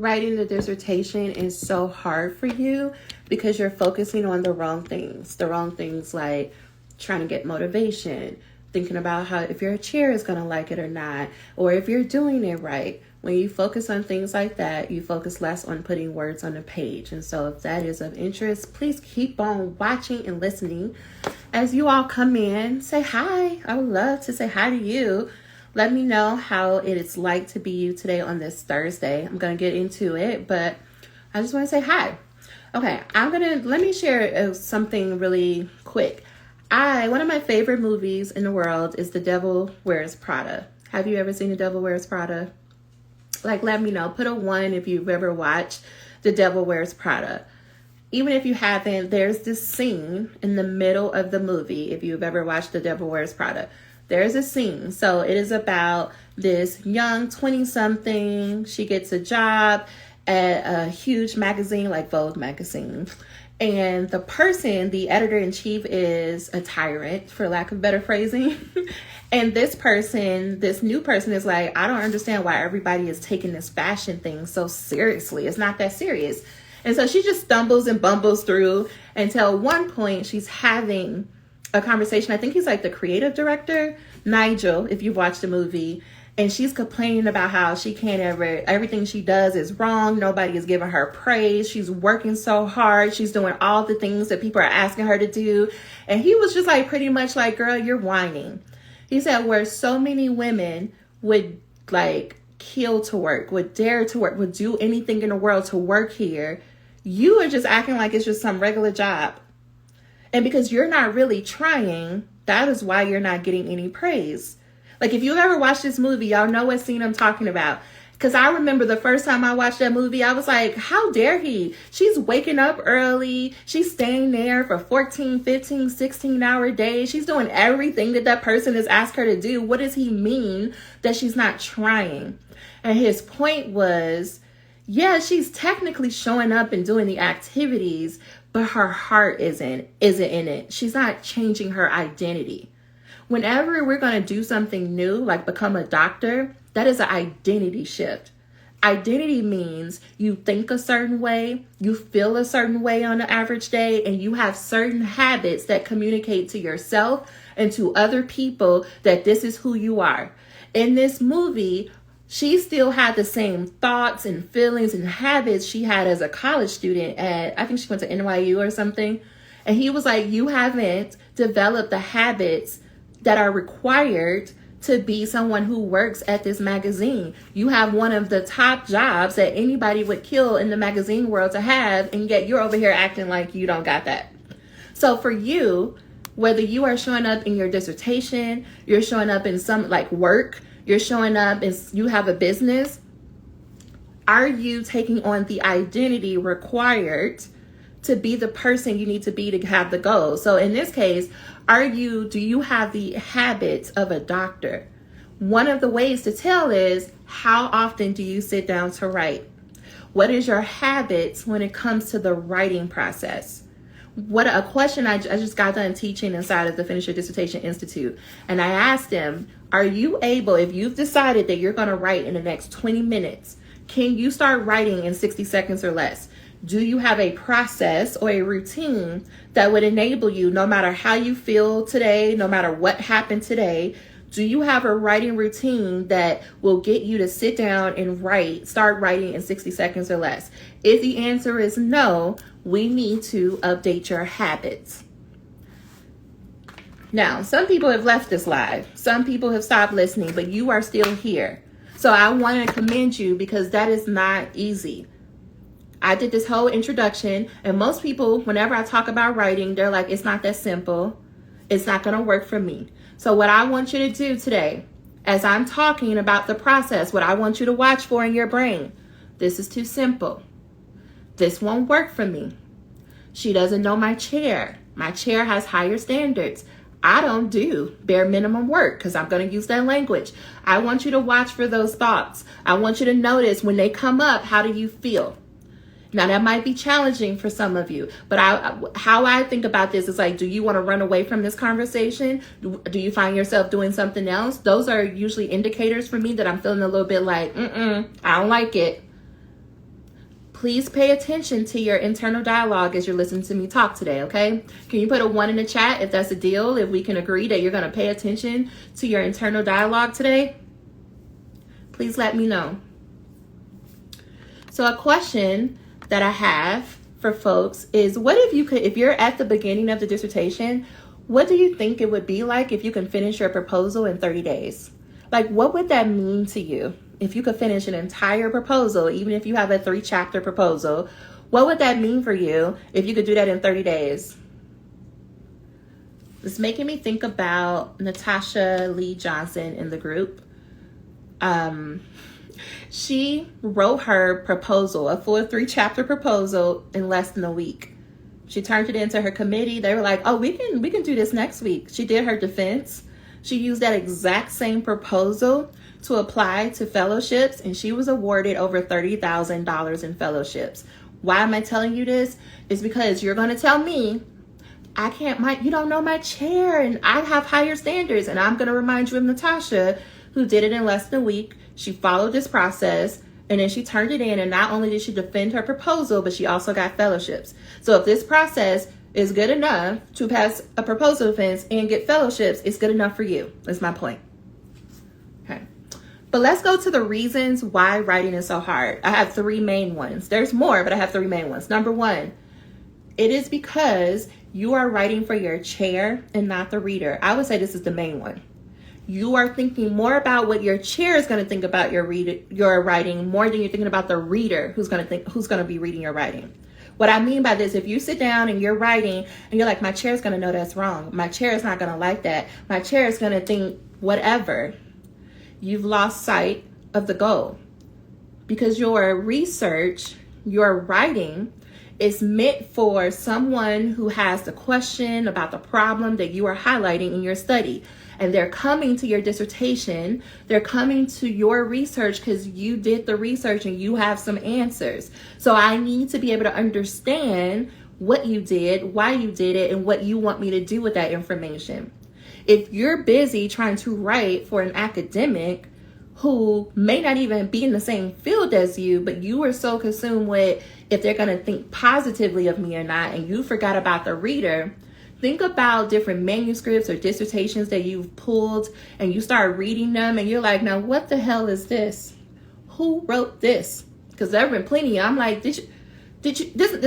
writing the dissertation is so hard for you because you're focusing on the wrong things like trying to get motivation, thinking about how if your chair is going to like it or not, or if you're doing it right. When you focus on things like that, you focus less on putting words on the page. And so if that is of interest, please keep on watching and listening. As you all come in, say hi. I would love to say hi to you. Let me know how it is like to be you today on this Thursday. I'm going to get into it, but I just want to say hi. Okay, let me share something really quick. One of my favorite movies in the world is The Devil Wears Prada. Have you ever seen The Devil Wears Prada? Like, let me know. Put a 1 if you've ever watched The Devil Wears Prada. Even if you haven't, there's this scene in the middle of the movie. If you've ever watched The Devil Wears Prada, there's a scene. So it is about this young 20-something. She gets a job at a huge magazine like Vogue magazine. And the editor-in-chief is a tyrant, for lack of better phrasing. And this new person is like, I don't understand why everybody is taking this fashion thing so seriously. It's not that serious. And so she just stumbles and bumbles through until one point she's having a conversation. I think he's like the creative director, Nigel, if you've watched the movie. And she's complaining about how she can't everything she does is wrong. Nobody is giving her praise. She's working so hard. She's doing all the things that people are asking her to do. And he was just like, pretty much like, girl, you're whining. He said, where so many women would like kill to work, would dare to work, would do anything in the world to work here, you are just acting like it's just some regular job. And because you're not really trying, that is why you're not getting any praise. Like, if you ever watched this movie, y'all know what scene I'm talking about. Because I remember the first time I watched that movie, I was like, how dare he? She's waking up early. She's staying there for 14, 15, 16-hour days. She's doing everything that person has asked her to do. What does he mean that she's not trying? And his point was, yeah, she's technically showing up and doing the activities, but her heart isn't in it. She's not changing her identity. Whenever we're going to do something new, like become a doctor, that is an identity shift. Identity means you think a certain way, you feel a certain way on an average day, and you have certain habits that communicate to yourself and to other people that this is who you are. In this movie, she still had the same thoughts and feelings and habits she had as a college student I think she went to NYU or something. And he was like, you haven't developed the habits that are required to be someone who works at this magazine. You have one of the top jobs that anybody would kill in the magazine world to have, and yet you're over here acting like you don't got that. So for you, whether you are showing up in your dissertation, you're showing up in some like work, you're showing up and you have a business, are you taking on the identity required to be the person you need to be to have the goal? So in this case, do you have the habits of a doctor? One of the ways to tell is, how often do you sit down to write? What is your habits when it comes to the writing process? What a question I just got done teaching inside of the Finish Your Dissertation Institute. And I asked them, are you able, if you've decided that you're going to write in the next 20 minutes, can you start writing in 60 seconds or less? Do you have a process or a routine that would enable you, no matter how you feel today, no matter what happened today, do you have a writing routine that will get you to sit down and start writing in 60 seconds or less? If the answer is no, we need to update your habits. Now, some people have left this live. Some people have stopped listening, but you are still here. So I want to commend you because that is not easy. I did this whole introduction, and most people, whenever I talk about writing, they're like, it's not that simple. It's not going to work for me. So what I want you to do today, as I'm talking about the process, what I want you to watch for in your brain, this is too simple. This won't work for me. She doesn't know my chair. My chair has higher standards. I don't do bare minimum work because I'm going to use that language. I want you to watch for those thoughts. I want you to notice when they come up, how do you feel? Now, that might be challenging for some of you, but how I think about this is like, do you want to run away from this conversation? Do you find yourself doing something else? Those are usually indicators for me that I'm feeling a little bit like, I don't like it. Please pay attention to your internal dialogue as you're listening to me talk today, okay? Can you put a 1 in the chat if that's a deal, if we can agree that you're going to pay attention to your internal dialogue today? Please let me know. So a question that I have for folks is, what if you're at the beginning of the dissertation, what do you think it would be like if you can finish your proposal in 30 days? Like, what would that mean to you? If you could finish an entire proposal, even if you have a 3-chapter proposal, what would that mean for you if you could do that in 30 days? It's making me think about Natasha Lee Johnson in the group. She wrote her proposal, a full 3-chapter proposal, in less than a week. She turned it into her committee. They were like, oh, we can do this next week. She did her defense. She used that exact same proposal to apply to fellowships, and she was awarded over $30,000 in fellowships. Why am I telling you this? It's because you're going to tell me, you don't know my chair, and I have higher standards. And I'm going to remind you of Natasha, who did it in less than a week. She followed this process, and then she turned it in, and not only did she defend her proposal, but she also got fellowships. So if this process is good enough to pass a proposal defense and get fellowships, it's good enough for you. That's my point. Okay. But let's go to the reasons why writing is so hard. I have 3 main ones. There's more, but I have 3 main ones. Number 1, it is because you are writing for your chair and not the reader. I would say this is the main one. You are thinking more about what your chair is going to think about your writing more than you're thinking about the reader who's going to be reading your writing. What I mean by this, if you sit down and you're writing and you're like, my chair is going to know that's wrong. My chair is not going to like that. My chair is going to think whatever. You've lost sight of the goal, because your research, your writing is meant for someone who has the question about the problem that you are highlighting in your study. And they're coming to your dissertation, they're coming to your research because you did the research and you have some answers. So I need to be able to understand what you did, why you did it, and what you want me to do with that information. If you're busy trying to write for an academic who may not even be in the same field as you, but you were so consumed with if they're going to think positively of me or not, and you forgot about the reader, think about different manuscripts or dissertations that you've pulled, and you start reading them and you're like, now what the hell is this? Who wrote this? Because there have been plenty. I'm like, there's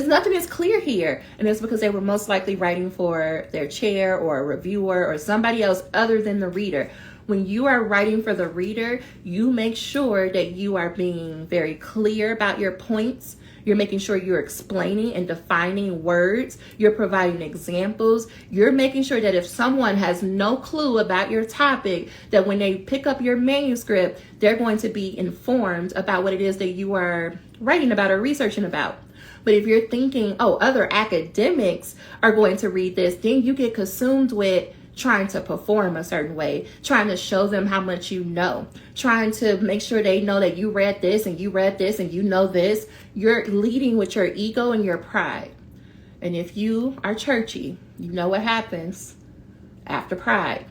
nothing that's clear here. And it's because they were most likely writing for their chair or a reviewer or somebody else other than the reader. When you are writing for the reader, you make sure that you are being very clear about your points. You're making sure you're explaining and defining words. You're providing examples. You're making sure that if someone has no clue about your topic, that when they pick up your manuscript, they're going to be informed about what it is that you are writing about or researching about. But if you're thinking, oh, other academics are going to read this, then you get consumed with trying to perform a certain way, trying to show them how much you know, trying to make sure they know that you read this and you read this and you know this. You're leading with your ego and your pride. And if you are churchy, you know what happens after pride.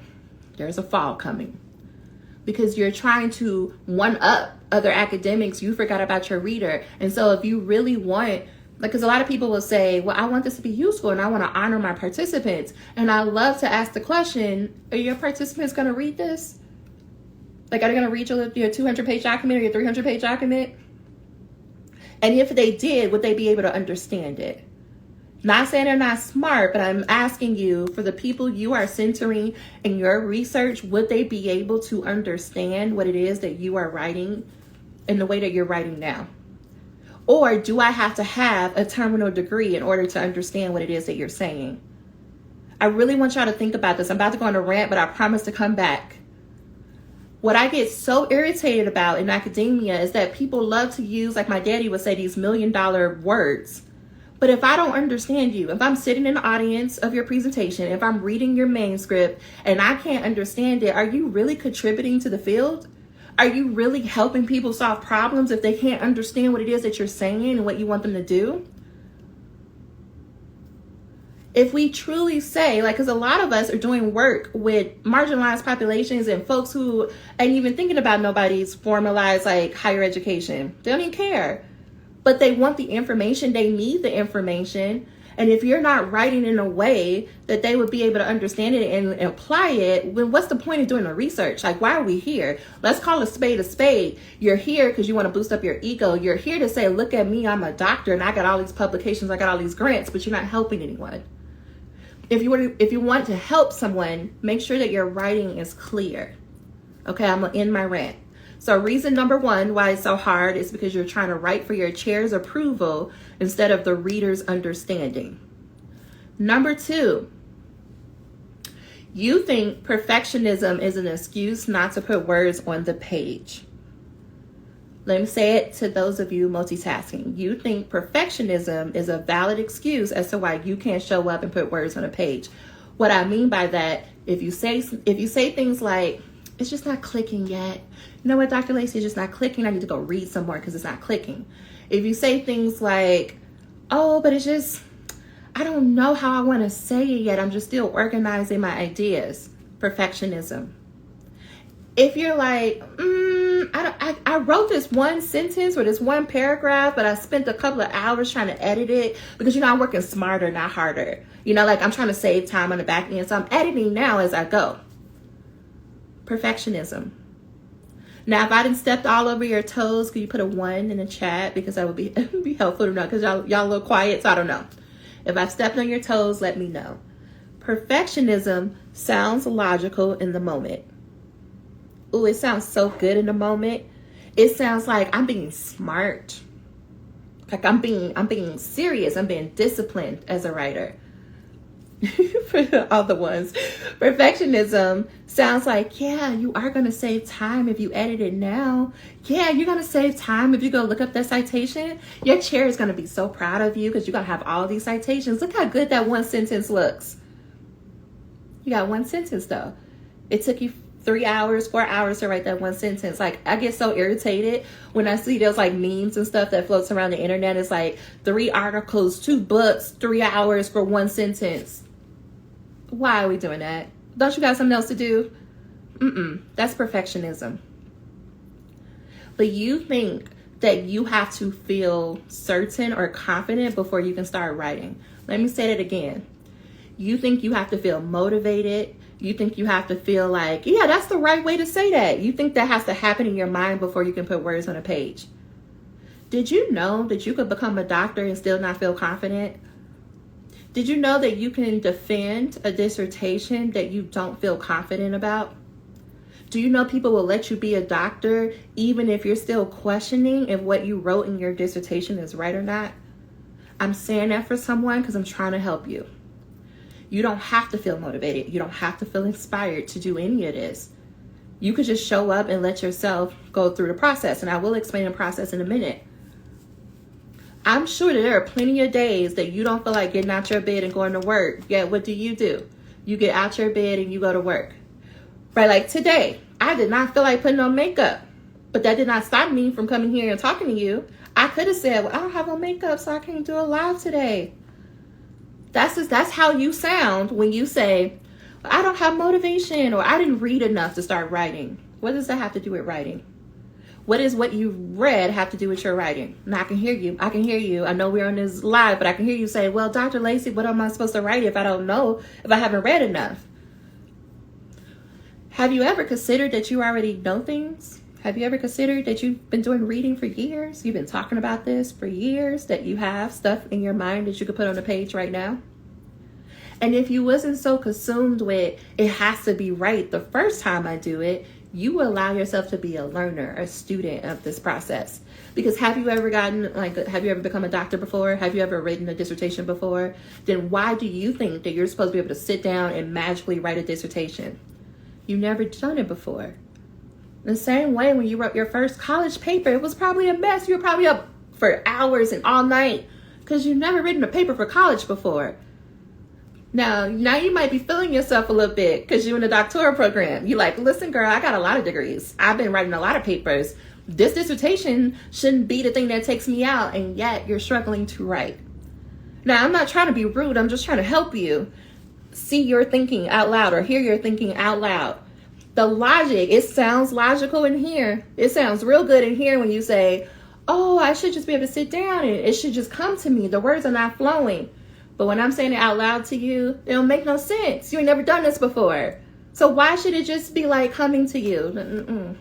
There's a fall coming. Because you're trying to one up other academics, you forgot about your reader. And so if you really want, because a lot of people will say, well, I want this to be useful and I want to honor my participants. And I love to ask the question, are your participants going to read this? Like, are they going to read your 200-page document or your 300-page document? And if they did, would they be able to understand it? Not saying they're not smart, but I'm asking you, for the people you are centering in your research, would they be able to understand what it is that you are writing in the way that you're writing now? Or do I have to have a terminal degree in order to understand what it is that you're saying? I really want y'all to think about this. I'm about to go on a rant, but I promise to come back. What I get so irritated about in academia is that people love to use, like my daddy would say, these $1 million words. But if I don't understand you, if I'm sitting in the audience of your presentation, if I'm reading your manuscript and I can't understand it, are you really contributing to the field? Are you really helping people solve problems if they can't understand what it is that you're saying and what you want them to do? If we truly say, like, because a lot of us are doing work with marginalized populations and folks who ain't even thinking about nobody's formalized, like, higher education. They don't even care. but they want the information, they need the information. And if you're not writing in a way that they would be able to understand it and apply it, then what's the point of doing the research? Like, why are we here? Let's call a spade a spade. You're here because you want to boost up your ego. You're here to say, look at me, I'm a doctor and I got all these publications, I got all these grants, but you're not helping anyone. If you want to help someone, make sure that your writing is clear. Okay, I'm gonna end my rant. So reason number one why it's so hard is because you're trying to write for your chair's approval instead of the reader's understanding. Number two, you think perfectionism is an excuse not to put words on the page. Let me say it to those of you multitasking. You think perfectionism is a valid excuse as to why you can't show up and put words on a page. What I mean by that, if you say things like, it's just not clicking yet. You know what, Dr. Lacey, it's just not clicking. I need to go read some more because it's not clicking. If you say things like, oh, but it's just, I don't know how I want to say it yet. I'm just still organizing my ideas. Perfectionism. If you're like, I wrote this one sentence or this one paragraph, but I spent a couple of hours trying to edit it because, I'm working smarter, not harder. Like I'm trying to save time on the back end. So I'm editing now as I go. Perfectionism. Now, if I didn't step all over your toes, could you put a 1 in the chat? Because that would be helpful to know, because y'all a little quiet, so I don't know. If I've stepped on your toes, let me know. Perfectionism sounds logical in the moment. Ooh, it sounds so good in the moment. It sounds like I'm being smart. Like I'm being serious. I'm being disciplined as a writer. For the other ones, perfectionism sounds like, yeah, you are going to save time if you edit it now. Yeah, you're going to save time if you go look up that citation. Your chair is going to be so proud of you because you're going to have all these citations. Look how good that one sentence looks. You got one sentence though. It took you 3 hours, 4 hours to write that one sentence. Like, I get so irritated when I see those like memes and stuff that floats around the internet. It's like 3 articles, 2 books, 3 hours for one sentence. Why are we doing that? Don't you got something else to do? That's perfectionism. But you think that you have to feel certain or confident before you can start writing. Let me say that again. You think you have to feel motivated. You think you have to feel like, yeah, that's the right way to say that. You think that has to happen in your mind before you can put words on a page. Did you know that you could become a doctor and still not feel confident? Did you know that you can defend a dissertation that you don't feel confident about? Do you know people will let you be a doctor even if you're still questioning if what you wrote in your dissertation is right or not? I'm saying that for someone because I'm trying to help you. You don't have to feel motivated. You don't have to feel inspired to do any of this. You could just show up and let yourself go through the process. And I will explain the process in a minute. I'm sure that there are plenty of days that you don't feel like getting out your bed and going to work. Yet what do? You get out your bed and you go to work. Right, like today, I did not feel like putting on makeup. But that did not stop me from coming here and talking to you. I could have said, well, I don't have on makeup, so I can't do a live today. That's how you sound when you say, well, I don't have motivation, or I didn't read enough to start writing. What does that have to do with writing? What does what you read have to do with your writing? Now I can hear you. I know we're on this live, but I can hear you say, well, Dr. Lacey, what am I supposed to write if I don't know, if I haven't read enough? Have you ever considered that you already know things? Have you ever considered that you've been doing reading for years? You've been talking about this for years, that you have stuff in your mind that you could put on a page right now? And if you wasn't so consumed with it has to be right the first time I do it, you will allow yourself to be a learner, a student of this process. Because have you ever become a doctor before? Have you ever written a dissertation before? Then why do you think that you're supposed to be able to sit down and magically write a dissertation? You've never done it before. The same way when you wrote your first college paper, it was probably a mess. You were probably up for hours and all night because you've never written a paper for college before. Now you might be feeling yourself a little bit because you're in a doctoral program. You're like, listen, girl, I got a lot of degrees. I've been writing a lot of papers. This dissertation shouldn't be the thing that takes me out, and yet you're struggling to write. Now, I'm not trying to be rude. I'm just trying to help you see your thinking out loud or hear your thinking out loud. The logic, it sounds logical in here. It sounds real good in here when you say, oh, I should just be able to sit down and it should just come to me. The words are not flowing. But when I'm saying it out loud to you, it don't make no sense. You ain't never done this before. So why should it just be like coming to you?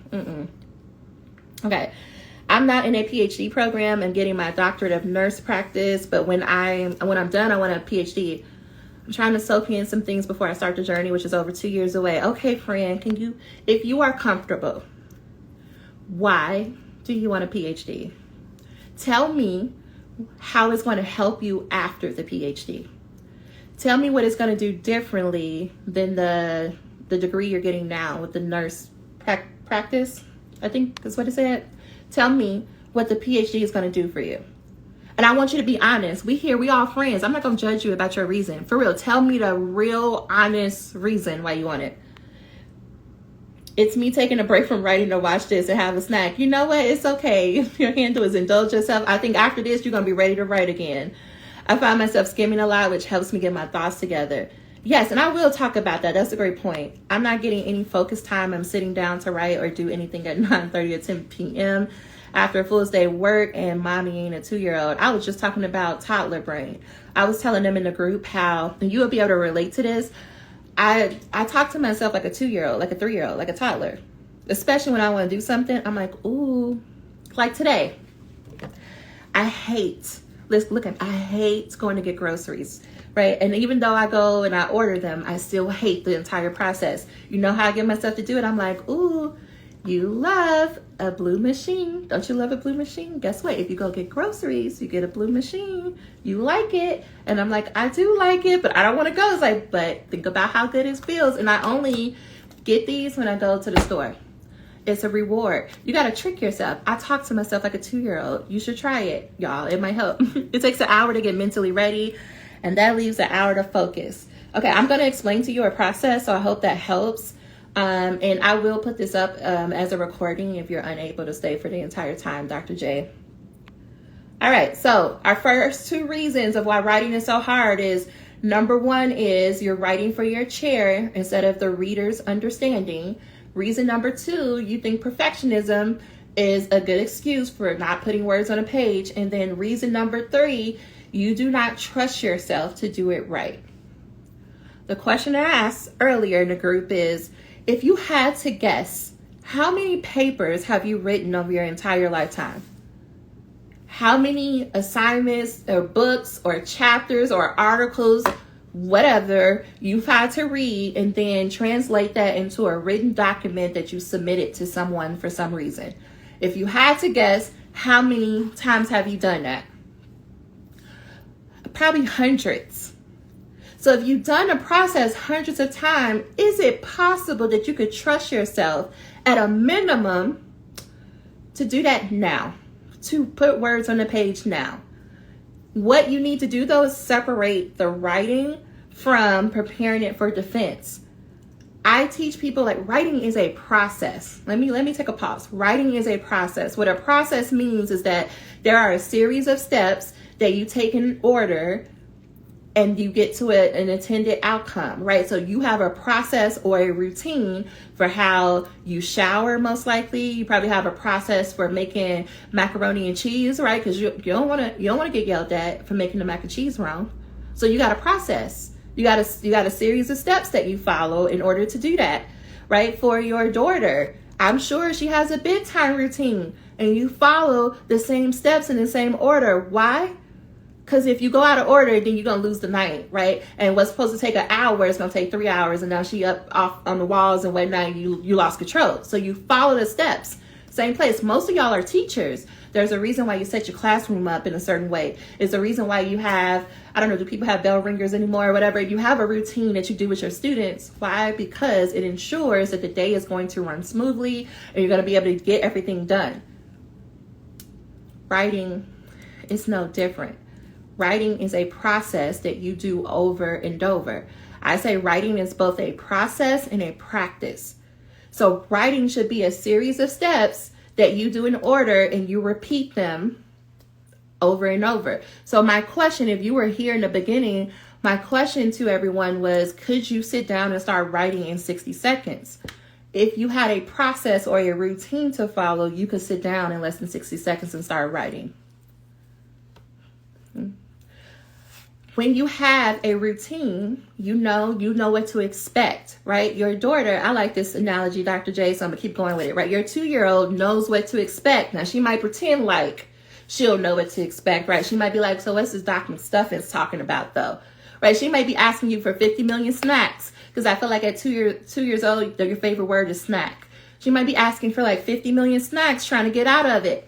Okay. I'm not in a PhD program and getting my doctorate of nurse practice, but when I'm done, I want a PhD. I'm trying to soak in some things before I start the journey, which is over 2 years away. Okay, friend, if you are comfortable, why do you want a PhD? Tell me how it's going to help you after the PhD. Tell me what it's going to do differently than the degree you're getting now with the nurse practice, I think is what it said. Tell me what the PhD is going to do for you. And I want you to be honest. We all friends. I'm not going to judge you about your reason. For real, tell me the real honest reason why you want it. It's me taking a break from writing to watch this and have a snack. You know what? It's okay. Your handle is indulge yourself. I think after this, you're going to be ready to write again. I find myself skimming a lot, which helps me get my thoughts together. Yes, and I will talk about that. That's a great point. I'm not getting any focus time. I'm sitting down to write or do anything at 9:30 or 10 p.m. after a full day of work and mommying a 2-year-old. I was just talking about toddler brain. I was telling them in the group how, and you will be able to relate to this, I talk to myself like a 2-year-old, like a 3-year-old, like a toddler. Especially when I want to do something, I'm like, ooh, like today. I hate going to get groceries, right? And even though I go and I order them, I still hate the entire process. You know how I get myself to do it? I'm like, ooh, you love a blue machine. Don't you love a blue machine? Guess what? If you go get groceries, you get a blue machine. You like it. And I'm like, I do like it, but I don't want to go. It's like, but think about how good it feels. And I only get these when I go to the store. It's a reward. You got to trick yourself. I talk to myself like a 2-year-old. You should try it, y'all. It might help. It takes an hour to get mentally ready, and that leaves an hour to focus. Okay, I'm going to explain to you a process, so I hope that helps. And I will put this up as a recording if you're unable to stay for the entire time, Dr. J. All right, so our first 2 reasons of why writing is so hard is, number 1 is you're writing for your chair instead of the reader's understanding. Reason number 2, you think perfectionism is a good excuse for not putting words on a page. And then reason number 3, you do not trust yourself to do it right. The question I asked earlier in the group is, if you had to guess, how many papers have you written over your entire lifetime? How many assignments or books or chapters or articles, whatever, you've had to read and then translate that into a written document that you submitted to someone for some reason? If you had to guess, how many times have you done that? Probably hundreds. So if you've done a process hundreds of times, is it possible that you could trust yourself at a minimum to do that now, to put words on the page now? What you need to do though is separate the writing from preparing it for defense. I teach people like writing is a process. Let me take a pause. Writing is a process. What a process means is that there are a series of steps that you take in order and you get to an intended outcome, right? So you have a process or a routine for how you shower, most likely. You probably have a process for making macaroni and cheese, right? Because you don't want to get yelled at for making the mac and cheese wrong. So you got a process. You got a series of steps that you follow in order to do that, right? For your daughter, I'm sure she has a bedtime routine and you follow the same steps in the same order. Why? Because if you go out of order, then you're going to lose the night, right? And what's supposed to take an hour is going to take 3 hours. And now she off on the walls and whatnot, you lost control. So you follow the steps. Same place. Most of y'all are teachers. There's a reason why you set your classroom up in a certain way. There's a reason why you have, I don't know, do people have bell ringers anymore or whatever? You have a routine that you do with your students. Why? Because it ensures that the day is going to run smoothly and you're going to be able to get everything done. Writing is no different. Writing is a process that you do over and over. I say writing is both a process and a practice. So writing should be a series of steps that you do in order and you repeat them over and over. So my question, if you were here in the beginning, my question to everyone was, could you sit down and start writing in 60 seconds? If you had a process or a routine to follow, you could sit down in less than 60 seconds and start writing. When you have a routine, you know what to expect, right? Your daughter, I like this analogy, Dr. J, so I'm gonna keep going with it, right? Your 2-year-old knows what to expect. Now, she might pretend like she'll know what to expect, right? She might be like, so what's this Dr. Stuffins talking about, though? Right? She might be asking you for 50 million snacks, because I feel like at 2 years old, your favorite word is snack. She might be asking for like 50 million snacks, trying to get out of it.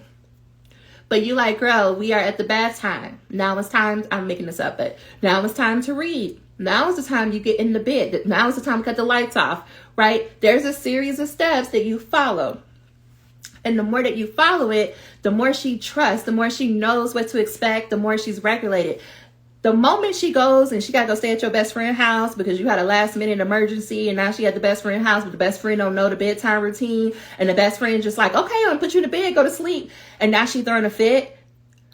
But you like, girl, we are at the bath time. Now it's time, I'm making this up, but now it's time to read. Now is the time you get in the bed. Now is the time to cut the lights off, right? There's a series of steps that you follow. And the more that you follow it, the more she trusts, the more she knows what to expect, the more she's regulated. The moment she goes and she got to go stay at your best friend's house because you had a last minute emergency and now she at the best friend's house, but the best friend don't know the bedtime routine and the best friend just like, okay, I'm gonna put you to bed, go to sleep. And now she throwing a fit.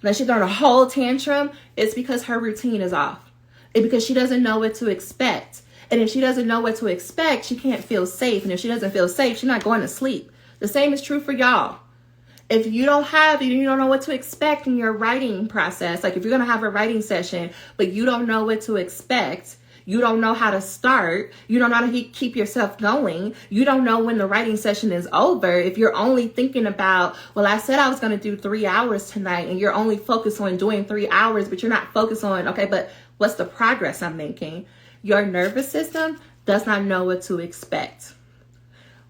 Now she throwing a whole tantrum. It's because her routine is off. It's because she doesn't know what to expect. And if she doesn't know what to expect, she can't feel safe. And if she doesn't feel safe, she's not going to sleep. The same is true for y'all. If you don't know what to expect in your writing process, like if you're going to have a writing session, but you don't know what to expect, you don't know how to start, you don't know how to keep yourself going, you don't know when the writing session is over, if you're only thinking about, well, I said I was going to do 3 hours tonight, and you're only focused on doing 3 hours, but you're not focused on, okay, but what's the progress I'm making? Your nervous system does not know what to expect.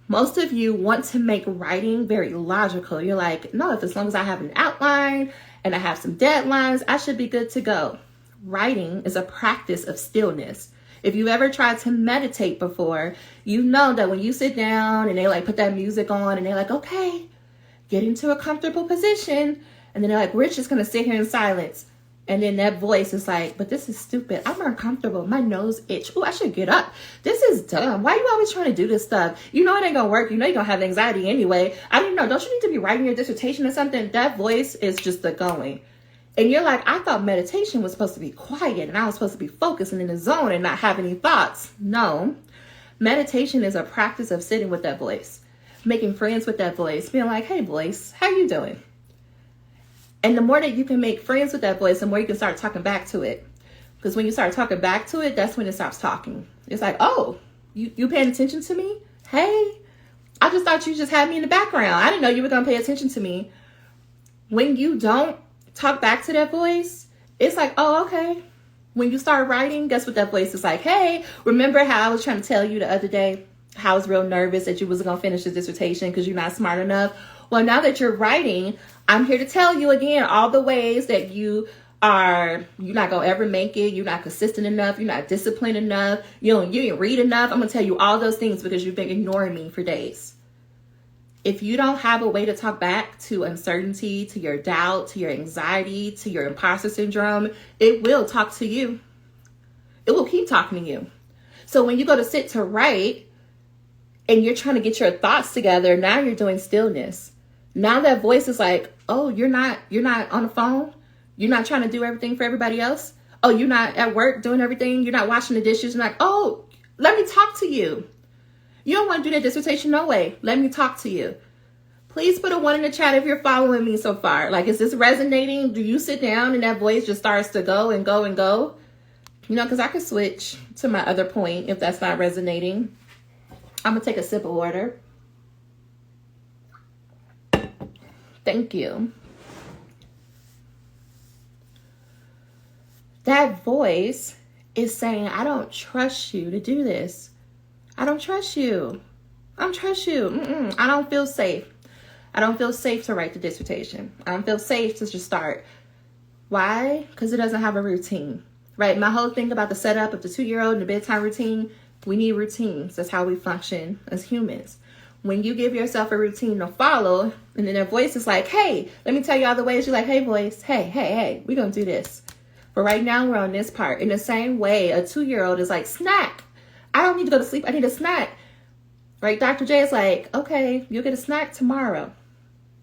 Most of you want to make writing very logical. You're like, no, if as long as I have an outline and I have some deadlines, I should be good to go. Writing is a practice of stillness. If you've ever tried to meditate before, you know that when you sit down and they like put that music on and they're like, okay, get into a comfortable position. And then they're like, we're just going to sit here in silence. And then that voice is like, but this is stupid. I'm uncomfortable. My nose itch. Oh, I should get up. This is dumb. Why are you always trying to do this stuff? You know it ain't going to work. You know you're going to have anxiety anyway. I don't know. Don't you need to be writing your dissertation or something? That voice is just the going. And you're like, I thought meditation was supposed to be quiet and I was supposed to be focusing in the zone and not have any thoughts. No. Meditation is a practice of sitting with that voice, making friends with that voice, being like, hey, voice, how you doing? And the more that you can make friends with that voice, the more you can start talking back to it. Because when you start talking back to it, that's when it stops talking. It's like, oh, you paying attention to me? Hey, I just thought you just had me in the background. I didn't know you were going to pay attention to me. When you don't talk back to that voice, it's like, oh, okay. When you start writing, guess what that voice is like? Hey, remember how I was trying to tell you the other day how I was real nervous that you wasn't going to finish the dissertation because you're not smart enough? Well, now that you're writing, I'm here to tell you again all the ways that you're not going to ever make it. You're not consistent enough. You're not disciplined enough. You didn't read enough. I'm going to tell you all those things because you've been ignoring me for days. If you don't have a way to talk back to uncertainty, to your doubt, to your anxiety, to your imposter syndrome, it will talk to you. It will keep talking to you. So when you go to sit to write and you're trying to get your thoughts together, now you're doing stillness. Now that voice is like, oh, you're not on the phone. You're not trying to do everything for everybody else. Oh, you're not at work doing everything. You're not washing the dishes. You're like, oh, let me talk to you. You don't want to do that dissertation, no way. Let me talk to you. Please put a 1 in the chat if you're following me so far. Like, is this resonating? Do you sit down and that voice just starts to go and go and go? Because I could switch to my other point if that's not resonating. I'm going to take a sip of water. Thank you. That voice is saying, I don't trust you to do this. I don't trust you. I don't trust you. I don't feel safe. I don't feel safe to write the dissertation. I don't feel safe to just start. Why? Because it doesn't have a routine, right? My whole thing about the setup of the 2-year-old and the bedtime routine, we need routines. That's how we function as humans. When you give yourself a routine to follow, and then their voice is like, hey, let me tell you all the ways. You're like, hey, voice, hey, we're going to do this. But right now we're on this part. In the same way, a 2-year-old is like, snack. I don't need to go to sleep. I need a snack. Right? Dr. J is like, okay, you'll get a snack tomorrow.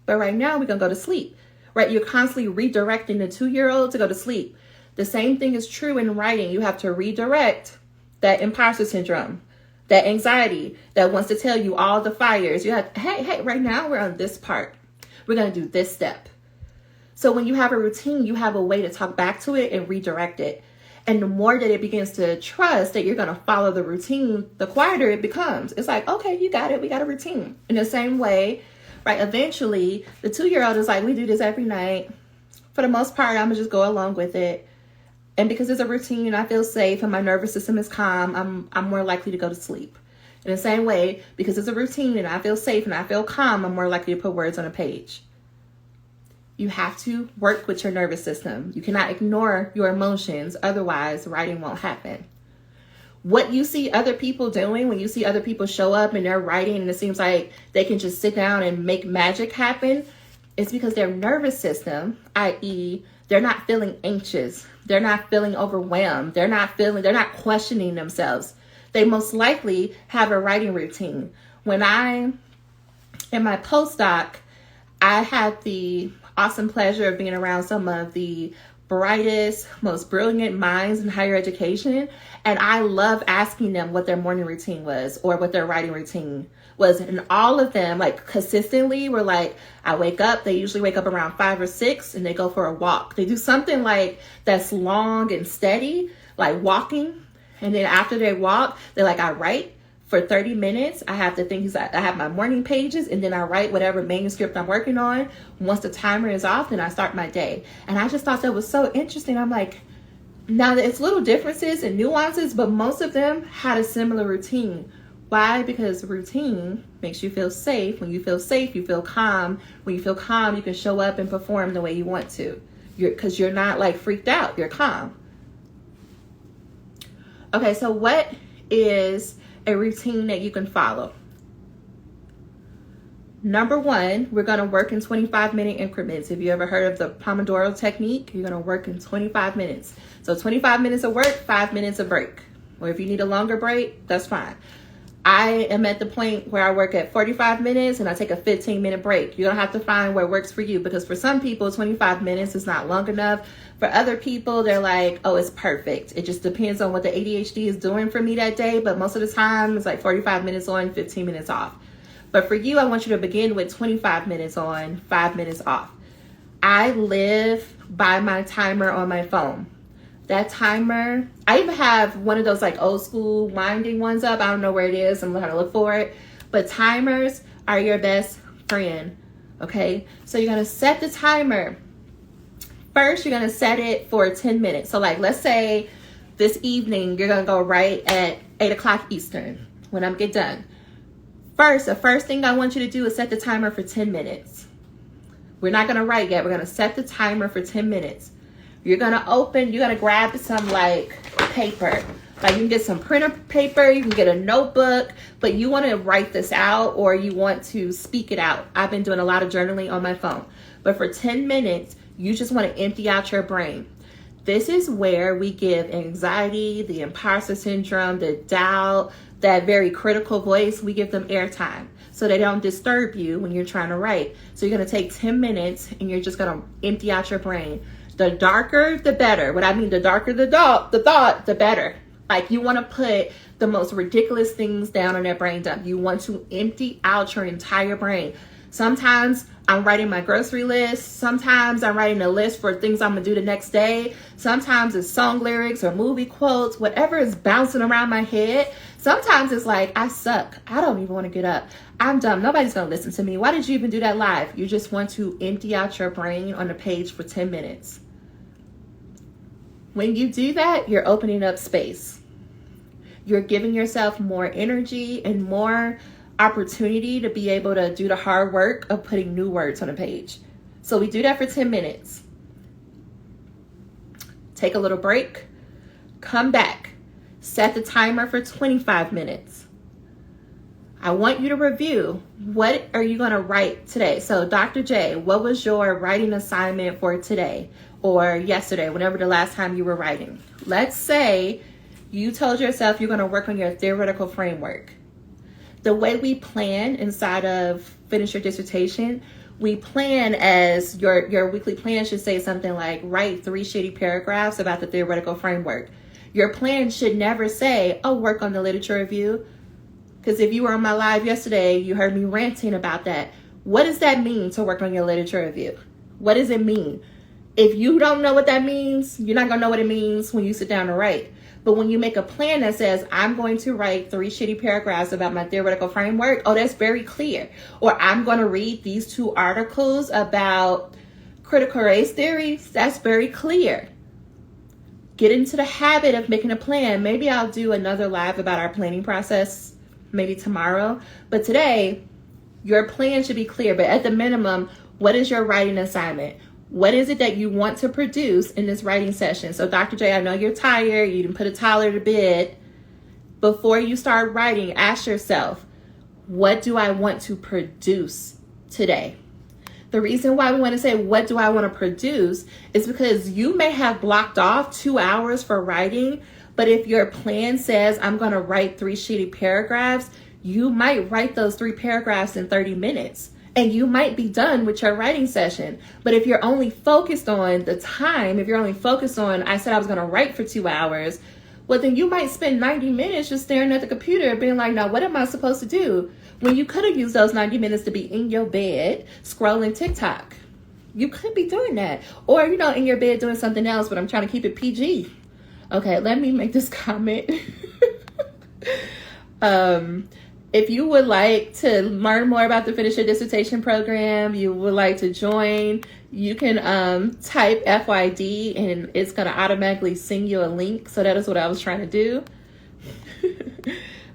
But right now we're going to go to sleep. Right? You're constantly redirecting the 2-year-old to go to sleep. The same thing is true in writing. You have to redirect that imposter syndrome. That anxiety that wants to tell you all the fires. You have, hey, right now we're on this part. We're going to do this step. So when you have a routine, you have a way to talk back to it and redirect it. And the more that it begins to trust that you're going to follow the routine, the quieter it becomes. It's like, okay, you got it. We got a routine. In the same way, right, eventually, the 2-year-old is like, we do this every night. For the most part, I'm going to just go along with it. And because it's a routine and I feel safe and my nervous system is calm, I'm more likely to go to sleep. In the same way, because it's a routine and I feel safe and I feel calm, I'm more likely to put words on a page. You have to work with your nervous system. You cannot ignore your emotions. Otherwise, writing won't happen. What you see other people doing, when you see other people show up and they're writing and it seems like they can just sit down and make magic happen, it's because their nervous system, i.e., they're not feeling anxious. They're not feeling overwhelmed. They're not questioning themselves. They most likely have a writing routine. When in my postdoc, I had the awesome pleasure of being around some of the brightest, most brilliant minds in higher education. And I love asking them what their morning routine was or what their writing routine was. And all of them, like, consistently were like, I wake up, they usually wake up around 5 or 6 and they go for a walk. They do something like that's long and steady, like walking. And then after they walk, they're like, I write for 30 minutes. I have the things, I have my morning pages, and then I write whatever manuscript I'm working on. Once the timer is off, then I start my day. And I just thought that was so interesting. I'm like, now it's little differences and nuances, but most of them had a similar routine. Why? Because routine makes you feel safe. When you feel safe, you feel calm. When you feel calm, you can show up and perform the way you want to. Because you're not like freaked out. You're calm. Okay, so what is a routine that you can follow? Number one, we're going to work in 25-minute increments. If you ever heard of the Pomodoro technique, you're going to work in 25 minutes. So 25 minutes of work, 5 minutes of break. Or if you need a longer break, that's fine. I am at the point where I work at 45 minutes and I take a 15-minute break. You're going to have to find what works for you, because for some people, 25 minutes is not long enough. For other people, they're like, oh, it's perfect. It just depends on what the ADHD is doing for me that day. But most of the time, it's like 45 minutes on, 15 minutes off. But for you, I want you to begin with 25 minutes on, 5 minutes off. I live by my timer on my phone. That timer, I even have one of those like old school winding ones up. I don't know where it is. I'm going to look for it. But timers are your best friend. Okay. So you're going to set the timer. First, you're going to set it for 10 minutes. So like, let's say this evening, you're going to go right at 8 o'clock Eastern when I get done. The first thing I want you to do is set the timer for 10 minutes. We're not going to write yet. We're going to set the timer for 10 minutes. You're going to grab some like paper. Like you can get some printer paper, you can get a notebook, but you want to write this out or you want to speak it out. I've been doing a lot of journaling on my phone. But for 10 minutes, you just want to empty out your brain. This is where we give anxiety, the imposter syndrome, the doubt, that very critical voice, we give them airtime so they don't disturb you when you're trying to write. So you're going to take 10 minutes and you're just going to empty out your brain. The darker, the better. What I mean, the darker the thought, the better. Like you want to put the most ridiculous things down on that brain dump. You want to empty out your entire brain. Sometimes I'm writing my grocery list. Sometimes I'm writing a list for things I'm going to do the next day. Sometimes it's song lyrics or movie quotes, whatever is bouncing around my head. Sometimes it's like, I suck. I don't even want to get up. I'm dumb. Nobody's going to listen to me. Why did you even do that live? You just want to empty out your brain on the page for 10 minutes. When you do that, you're opening up space. You're giving yourself more energy and more opportunity to be able to do the hard work of putting new words on a page. So we do that for 10 minutes. Take a little break. Come back. Set the timer for 25 minutes. I want you to review, what are you going to write today? So Dr. J, what was your writing assignment for today or yesterday, whenever the last time you were writing? Let's say you told yourself you're going to work on your theoretical framework. The way we plan inside of Finish Your Dissertation, we plan as your weekly plan should say something like, write 3 shitty paragraphs about the theoretical framework. Your plan should never say, oh, work on the literature review. Because if you were on my live yesterday, you heard me ranting about that. What does that mean to work on your literature review? What does it mean? If you don't know what that means, you're not going to know what it means when you sit down to write. But when you make a plan that says, I'm going to write 3 shitty paragraphs about my theoretical framework, oh, that's very clear. Or I'm going to read these 2 articles about critical race theory, that's very clear. Get into the habit of making a plan. Maybe I'll do another live about our planning process, maybe tomorrow. But today, your plan should be clear. But at the minimum, what is your writing assignment? What is it that you want to produce in this writing session? So Dr. J, I know you're tired. You didn't put a toddler to bed. Before you start writing, ask yourself, what do I want to produce today? The reason why we want to say, what do I want to produce, is because you may have blocked off 2 hours for writing, but if your plan says, I'm going to write 3 shitty paragraphs, you might write those 3 paragraphs in 30 minutes. And you might be done with your writing session. But if you're only focused on the time, if you're only focused on, I said I was going to write for 2 hours, well, then you might spend 90 minutes just staring at the computer being like, now, what am I supposed to do? When you could have used those 90 minutes to be in your bed scrolling TikTok. You could be doing that. Or, in your bed doing something else, but I'm trying to keep it PG. Okay, let me make this comment. If you would like to learn more about the Finish Your Dissertation program, you would like to join, you can type FYD and it's going to automatically send you a link. So that is what I was trying to do.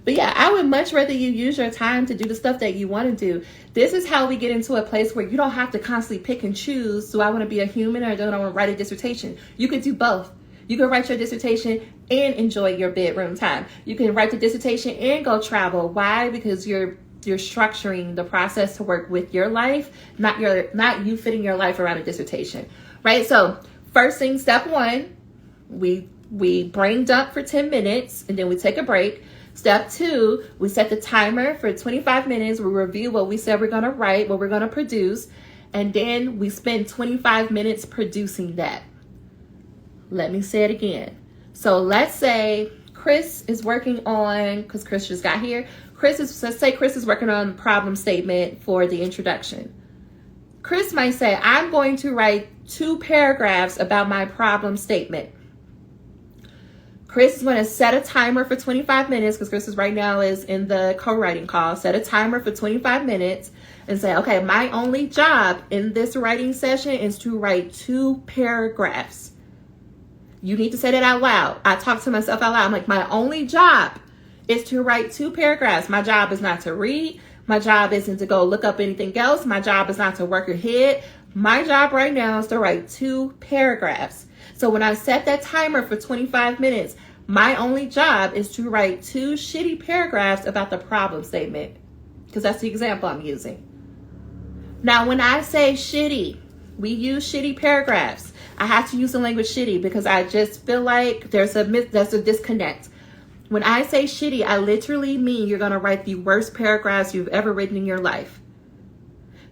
But yeah, I would much rather you use your time to do the stuff that you want to do. This is how we get into a place where you don't have to constantly pick and choose. Do I want to be a human or do I want to write a dissertation? You could do both. You can write your dissertation and enjoy your bedroom time. You can write the dissertation and go travel. Why? Because you're structuring the process to work with your life, not you fitting your life around a dissertation, right? So first thing, step 1, we brain dump for 10 minutes and then we take a break. Step 2, we set the timer for 25 minutes. We review what we said we're going to write, what we're going to produce, and then we spend 25 minutes producing that. Let me say it again. So let's say Chris is working on, because Chris just got here, let's say Chris is working on problem statement for the introduction. Chris might say, I'm going to write 2 paragraphs about my problem statement. Chris is going to set a timer for 25 minutes, because Chris right now is in the co-writing call. Set a timer for 25 minutes and say, okay, my only job in this writing session is to write 2 paragraphs. You need to say that out loud. I talk to myself out loud. I'm like, my only job is to write 2 paragraphs. My job is not to read. My job isn't to go look up anything else. My job is not to work ahead. My job right now is to write 2 paragraphs. So when I set that timer for 25 minutes, my only job is to write 2 shitty paragraphs about the problem statement, because that's the example I'm using. Now, when I say shitty, we use shitty paragraphs. I have to use the language shitty because I just feel like there's a disconnect. When I say shitty, I literally mean you're going to write the worst paragraphs you've ever written in your life.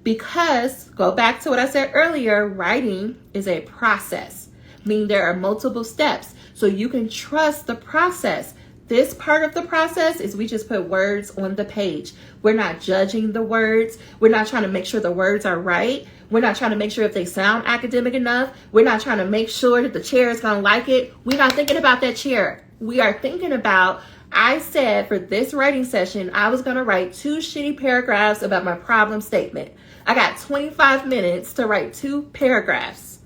Because, go back to what I said earlier, writing is a process, meaning there are multiple steps. So you can trust the process. This part of the process is we just put words on the page. We're not judging the words. We're not trying to make sure the words are right. We're not trying to make sure if they sound academic enough. We're not trying to make sure that the chair is going to like it. We're not thinking about that chair. We are thinking about, I said for this writing session, I was going to write 2 shitty paragraphs about my problem statement. I got 25 minutes to write 2 paragraphs.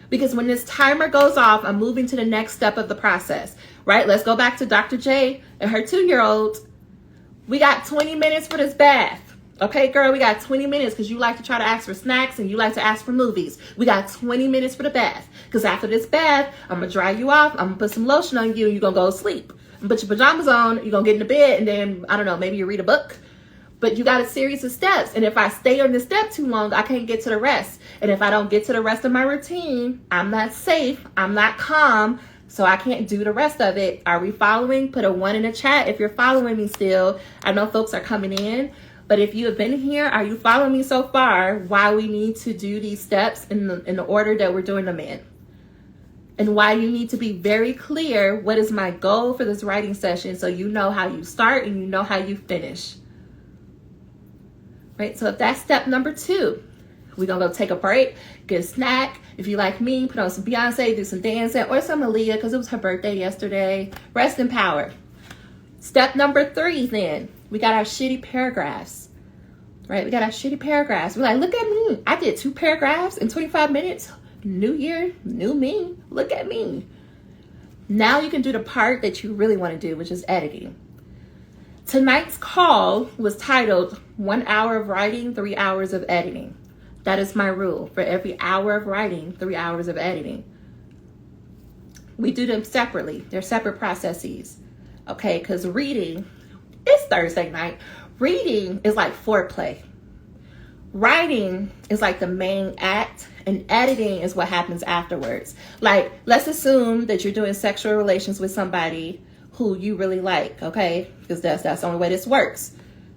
Because when this timer goes off, I'm moving to the next step of the process, right? Let's go back to Dr. J and her 2-year-old. We got 20 minutes for this bath. Okay, girl, we got 20 minutes because you like to try to ask for snacks and you like to ask for movies. We got 20 minutes for the bath because after this bath, I'm going to dry you off. I'm going to put some lotion on you and you're going to go to sleep. Put your pajamas on, you're going to get into bed and then, I don't know, maybe you read a book. But you got a series of steps. And if I stay on this step too long, I can't get to the rest. And if I don't get to the rest of my routine, I'm not safe. I'm not calm. So I can't do the rest of it. Are we following? Put a 1 in the chat if you're following me still. I know folks are coming in. But if you have been here, are you following me so far? Why we need to do these steps in the order that we're doing them in? and why you need to be very clear, what is my goal for this writing session, so you know how you start and you know how you finish. Right, so if that's step number 2, we're gonna go take a break, get a snack. If you like me, put on some Beyonce, do some dancing, or some Aaliyah, because it was her birthday yesterday. Rest in power. Step number 3, then, we got our shitty paragraphs. Right, we got our shitty paragraphs. We're like, look at me. I did 2 paragraphs in 25 minutes. New year, new me. Look at me. Now you can do the part that you really want to do, which is editing. Tonight's call was titled 1 hour of writing, 3 hours of editing. That is my rule. For every hour of writing, 3 hours of editing. We do them separately. They're separate processes. Okay, because reading, it's Thursday night. Reading is like foreplay. Writing is like the main act, and editing is what happens afterwards. Like, let's assume that you're doing sexual relations with somebody who you really like, okay? Because that's the only way this works.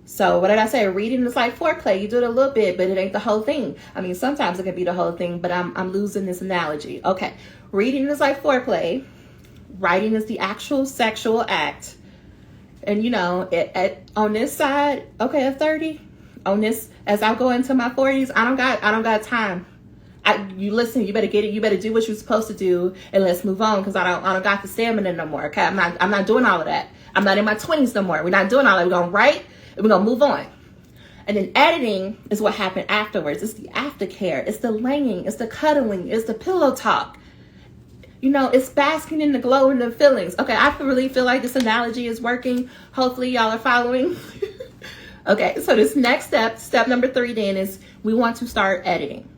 So what did I say? Reading is like foreplay. You do it a little bit, but it ain't the whole thing. I mean, sometimes it can be the whole thing, but I'm losing this analogy. Okay, reading is like foreplay. Writing is the actual sexual act. And you know, on this side, okay, of 30, on this, as I go into my 40s, I don't got time. You listen, you better get it. You better do what you're supposed to do, and let's move on, because I don't got the stamina no more. Okay, I'm not doing all of that. I'm not in my 20s no more. We're not doing all that. We're gonna write and we're gonna move on. And then editing is what happened afterwards. It's the aftercare. It's the laying. It's the cuddling. It's the pillow talk. You know, it's basking in the glow and the feelings. Okay, I really feel like this analogy is working. Hopefully y'all are following. Okay, so this next step number 3 then, is we want to start editing.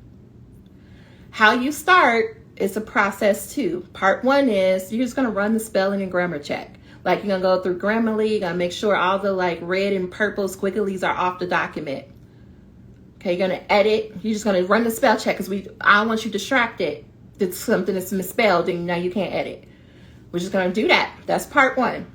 How you start is a process too. Part 1 is you're just gonna run the spelling and grammar check. Like, you're gonna go through Grammarly, you're gonna make sure all the like red and purple squigglies are off the document. Okay, you're gonna edit. You're just gonna run the spell check, because I don't want you distracted. It's something that's misspelled and now you can't edit. We're just gonna do that. That's part 1.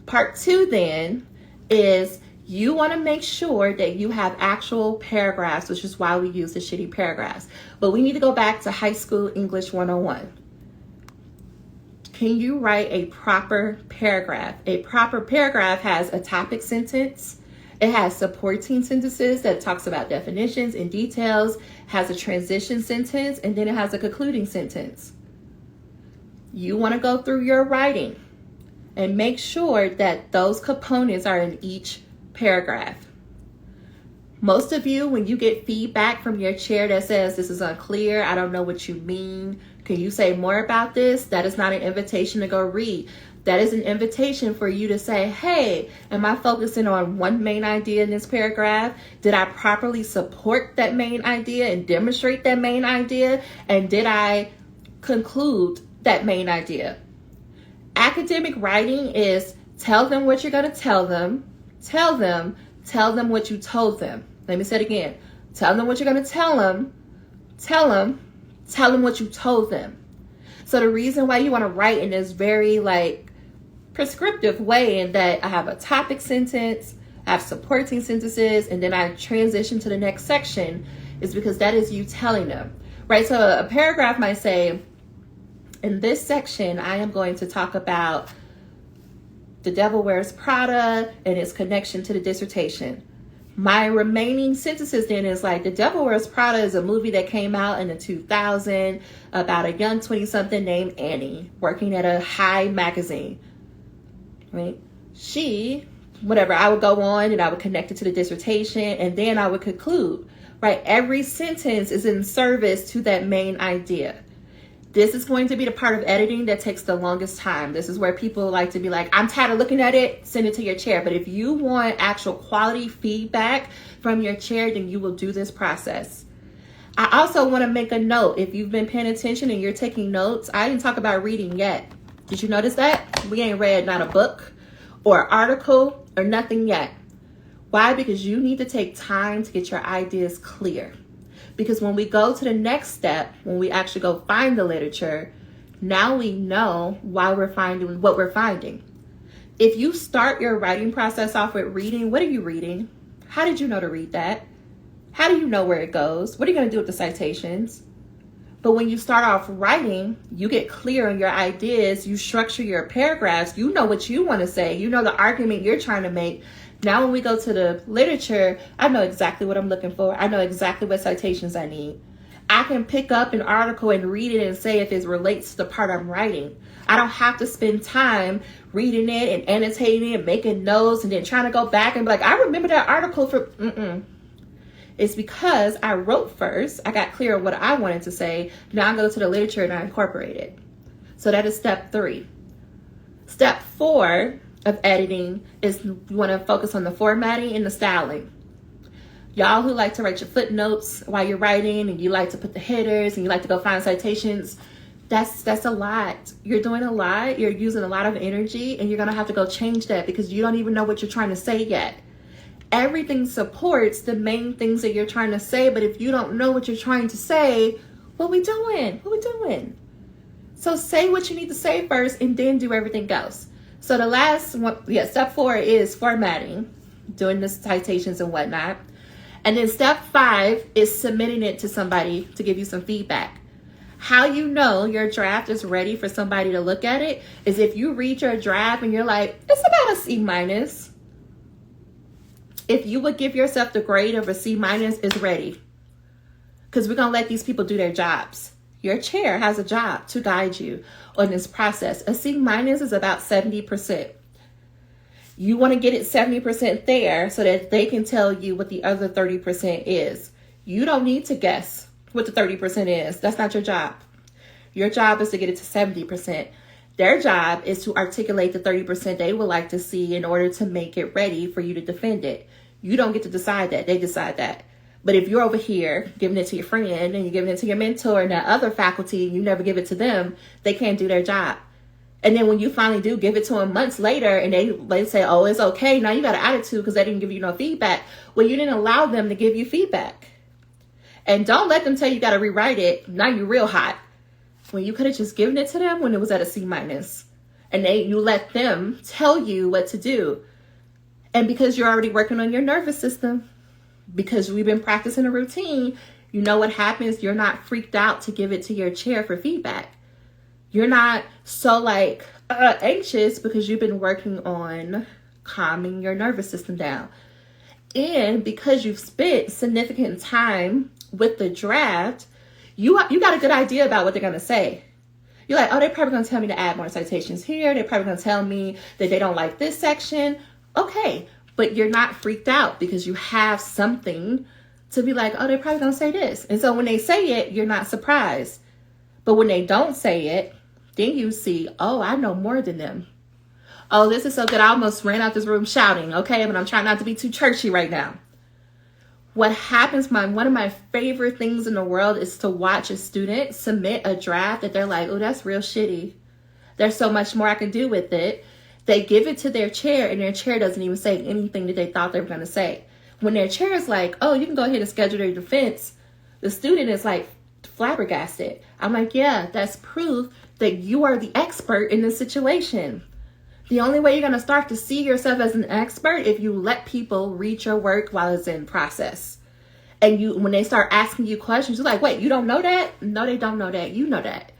Part 2 then is you wanna make sure that you have actual paragraphs, which is why we use the shitty paragraphs. But we need to go back to high school English 101. Can you write a proper paragraph? A proper paragraph has a topic sentence. It has supporting sentences that talks about definitions and details, has a transition sentence, and then it has a concluding sentence. You want to go through your writing and make sure that those components are in each paragraph. Most of you, when you get feedback from your chair that says this is unclear, I don't know what you mean, can you say more about this? That is not an invitation to go read. That is an invitation for you to say, hey, am I focusing on one main idea in this paragraph? Did I properly support that main idea and demonstrate that main idea? And did I conclude that main idea? Academic writing is tell them what you're going to tell them what you told them. Let me say it again. Tell them what you're going to tell them what you told them. So the reason why you want to write in this very like prescriptive way, in that I have a topic sentence, I have supporting sentences, and then I transition to the next section, is because that is you telling them, right? So a paragraph might say, in this section, I am going to talk about The Devil Wears Prada and its connection to the dissertation. My remaining sentences then is like, The Devil Wears Prada is a movie that came out in the 2000 about a young 20-something named Annie working at a high magazine, right? I would go on and I would connect it to the dissertation, and then I would conclude, right? Every sentence is in service to that main idea. This is going to be the part of editing that takes the longest time. This is where people like to be like, I'm tired of looking at it, send it to your chair. But if you want actual quality feedback from your chair, then you will do this process. I also want to make a note. If you've been paying attention and you're taking notes, I didn't talk about reading yet. Did you notice that? We ain't read not a book or article or nothing yet. Why? Because you need to take time to get your ideas clear. Because when we go to the next step, when we actually go find the literature, now we know why we're finding what we're finding. If you start your writing process off with reading, what are you reading? How did you know to read that? How do you know where it goes? What are you going to do with the citations? But when you start off writing, you get clear on your ideas, you structure your paragraphs, you know what you want to say, you know the argument you're trying to make. Now when we go to the literature, I know exactly what I'm looking for. I know exactly what citations I need. I can pick up an article and read it and say if it relates to the part I'm writing. I don't have to spend time reading it and annotating it and making notes and then trying to go back and be like, I remember that article for, It's because I wrote first, I got clear on what I wanted to say, now I go to the literature and I incorporate it. So that is step 3. Step 4 of editing is you want to focus on the formatting and the styling. Y'all who like to write your footnotes while you're writing and you like to put the headers and you like to go find citations, that's a lot. You're doing a lot, you're using a lot of energy, and you're going to have to go change that because you don't even know what you're trying to say yet. Everything supports the main things that you're trying to say, but if you don't know what you're trying to say, what we doing? So say what you need to say first and then do everything else. So the last one, step 4 is formatting, doing the citations and whatnot. And then step 5 is submitting it to somebody to give you some feedback. How you know your draft is ready for somebody to look at it is if you read your draft and you're like, it's about a C-. If you would give yourself the grade of a C- is ready. Because we're going to let these people do their jobs. Your chair has a job to guide you on this process. A C- is about 70%. You want to get it 70% there so that they can tell you what the other 30% is. You don't need to guess what the 30% is. That's not your job. Your job is to get it to 70%. Their job is to articulate the 30% they would like to see in order to make it ready for you to defend it. You don't get to decide that. They decide that. But if you're over here giving it to your friend and you're giving it to your mentor and that other faculty and you never give it to them, they can't do their job. And then when you finally do give it to them months later and they say, oh, it's okay. Now you got an attitude because they didn't give you no feedback. Well, you didn't allow them to give you feedback. And don't let them tell you got to rewrite it. Now you're real hot. When you could have just given it to them when it was at a C-. And you let them tell you what to do. And because you're already working on your nervous system, because we've been practicing a routine, you know what happens. You're not freaked out to give it to your chair for feedback. You're not so anxious because you've been working on calming your nervous system down. And because you've spent significant time with the draft, you got a good idea about what they're going to say. You're like, oh, they're probably going to tell me to add more citations here. They're probably going to tell me that they don't like this section. Okay, but you're not freaked out because you have something to be like, oh, they're probably going to say this. And so when they say it, you're not surprised. But when they don't say it, then you see, oh, I know more than them. Oh, this is so good. I almost ran out this room shouting, okay? But I'm trying not to be too churchy right now. What happens, one of my favorite things in the world is to watch a student submit a draft that they're like, oh, that's real shitty. There's so much more I can do with it. They give it to their chair and their chair doesn't even say anything that they thought they were going to say. When their chair is like, oh, you can go ahead and schedule your defense, the student is like flabbergasted. I'm like, yeah, that's proof that you are the expert in this situation. The only way you're going to start to see yourself as an expert if you let people read your work while it's in process. And when they start asking you questions, you're like, wait, you don't know that? No, they don't know that. You know that.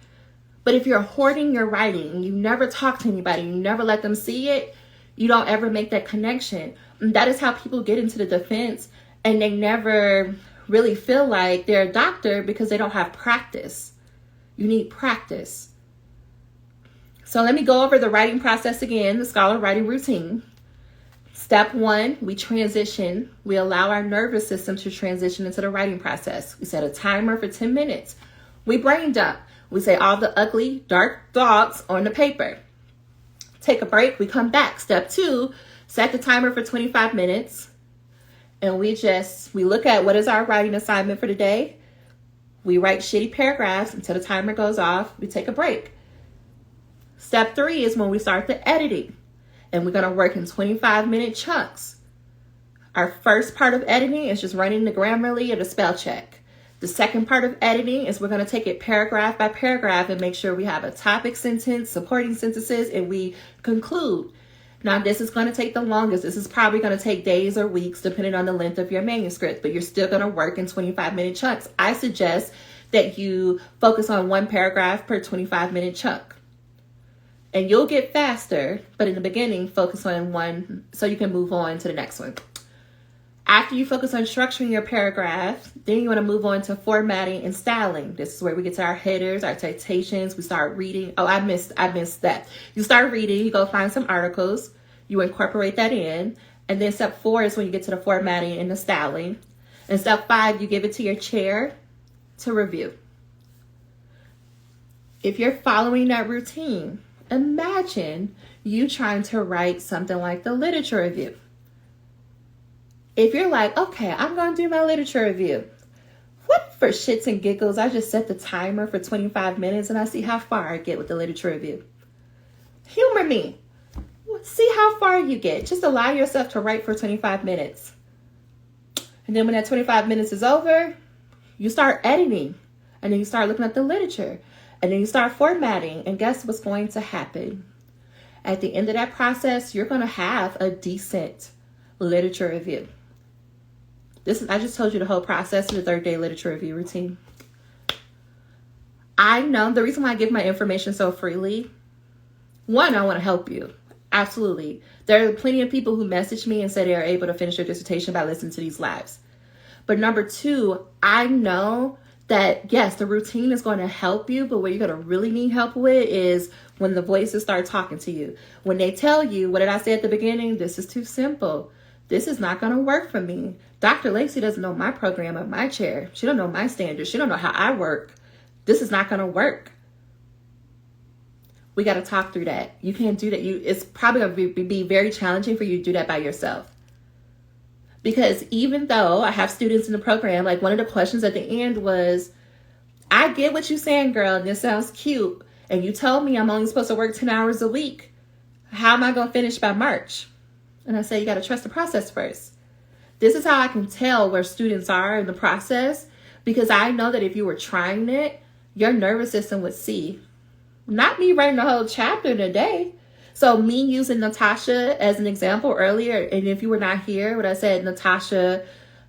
But if you're hoarding your writing and you never talk to anybody, you never let them see it, you don't ever make that connection. And that is how people get into the defense and they never really feel like they're a doctor because they don't have practice. You need practice. So let me go over the writing process again, the scholar writing routine. Step 1, we transition. We allow our nervous system to transition into the writing process. We set a timer for 10 minutes. We brain dump. We say all the ugly, dark thoughts on the paper. Take a break. We come back. Step 2, set the timer for 25 minutes. And we look at what is our writing assignment for the day. We write shitty paragraphs until the timer goes off. We take a break. Step 3 is when we start the editing. And we're going to work in 25-minute chunks. Our first part of editing is just running the Grammarly or the spell check. The second part of editing is we're going to take it paragraph by paragraph and make sure we have a topic sentence, supporting sentences, and we conclude. Now, this is going to take the longest. This is probably going to take days or weeks, depending on the length of your manuscript, but you're still going to work in 25-minute chunks. I suggest that you focus on one paragraph per 25-minute chunk. And you'll get faster, but in the beginning, focus on one so you can move on to the next one. After you focus on structuring your paragraph, then you want to move on to formatting and styling. This is where we get to our headers, our citations. We start reading. Oh, I missed that. You start reading, you go find some articles, you incorporate that in. And then step 4 is when you get to the formatting and the styling. And step 5, you give it to your chair to review. If you're following that routine, imagine you trying to write something like the literature review. If you're like, okay, I'm going to do my literature review. What for shits and giggles, I just set the timer for 25 minutes and I see how far I get with the literature review. Humor me. See how far you get. Just allow yourself to write for 25 minutes. And then when that 25 minutes is over, you start editing. And then you start looking at the literature. And then you start formatting. And guess what's going to happen? At the end of that process, you're going to have a decent literature review. I just told you the whole process of the 30-day literature review routine. I know the reason why I give my information so freely, one, I want to help you. Absolutely. There are plenty of people who message me and say they are able to finish their dissertation by listening to these lives. But number 2, I know that, yes, the routine is going to help you, but what you're going to really need help with is when the voices start talking to you. When they tell you, what did I say at the beginning? This is too simple. This is not going to work for me. Dr. Lacey doesn't know my program of my chair. She don't know my standards. She don't know how I work. This is not going to work. We got to talk through that. You can't do that. It's probably going to be very challenging for you to do that by yourself. Because even though I have students in the program, like one of the questions at the end was, I get what you're saying, girl, and this sounds cute. And you told me I'm only supposed to work 10 hours a week. How am I going to finish by March? And I say, you got to trust the process first. This is how I can tell where students are in the process, because I know that if you were trying it, your nervous system would see. Not me writing the whole chapter in a day. So me using Natasha as an example earlier, and if you were not here, what I said, Natasha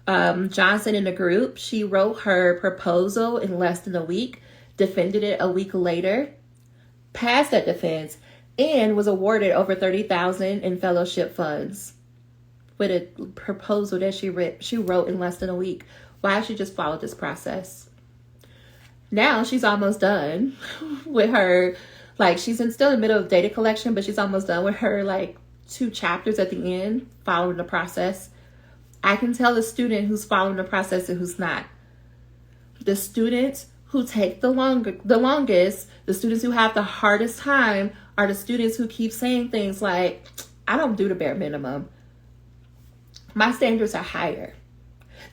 Johnson in the group, she wrote her proposal in less than a week, defended it a week later, passed that defense, and was awarded over $30,000 in fellowship funds with a proposal that she wrote in less than a week. Why she just followed this process? Now she's almost done with her, like she's still in the middle of data collection, but she's almost done with her like 2 chapters at the end, following the process. I can tell the student who's following the process and who's not. The students who take the longest, the students who have the hardest time are the students who keep saying things like, I don't do the bare minimum. My standards are higher.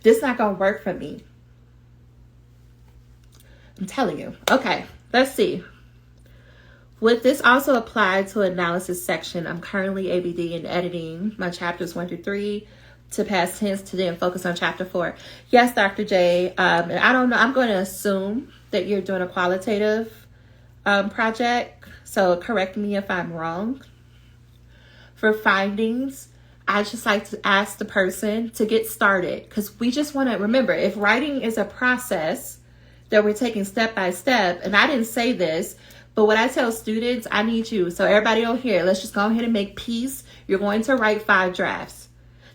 This is not going to work for me. I'm telling you. Okay, let's see. Would this also apply to analysis section? I'm currently ABD and editing my chapters 1 through 3 to past tense to then focus on chapter 4. Yes, Dr. J. And I don't know. I'm going to assume that you're doing a qualitative project. So correct me if I'm wrong. For findings, I just like to ask the person to get started, because we just want to remember, if writing is a process that we're taking step by step, and I didn't say this, but what I tell students, I need you. So everybody on here, let's just go ahead and make peace. You're going to write 5 drafts.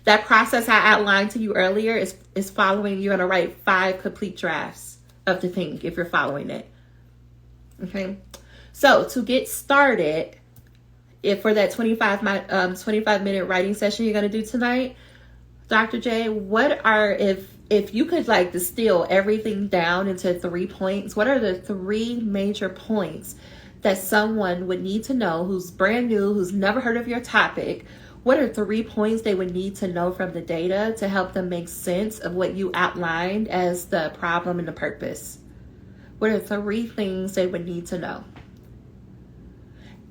That process I outlined to you earlier is following. You're going to write 5 complete drafts of the thing if you're following it. Okay. So to get started, if for that 25-minute writing session you're going to do tonight, Dr. J, if you could like distill everything down into 3 points, what are the 3 major points that someone would need to know who's brand new, who's never heard of your topic? What are 3 points they would need to know from the data to help them make sense of what you outlined as the problem and the purpose? What are 3 things they would need to know?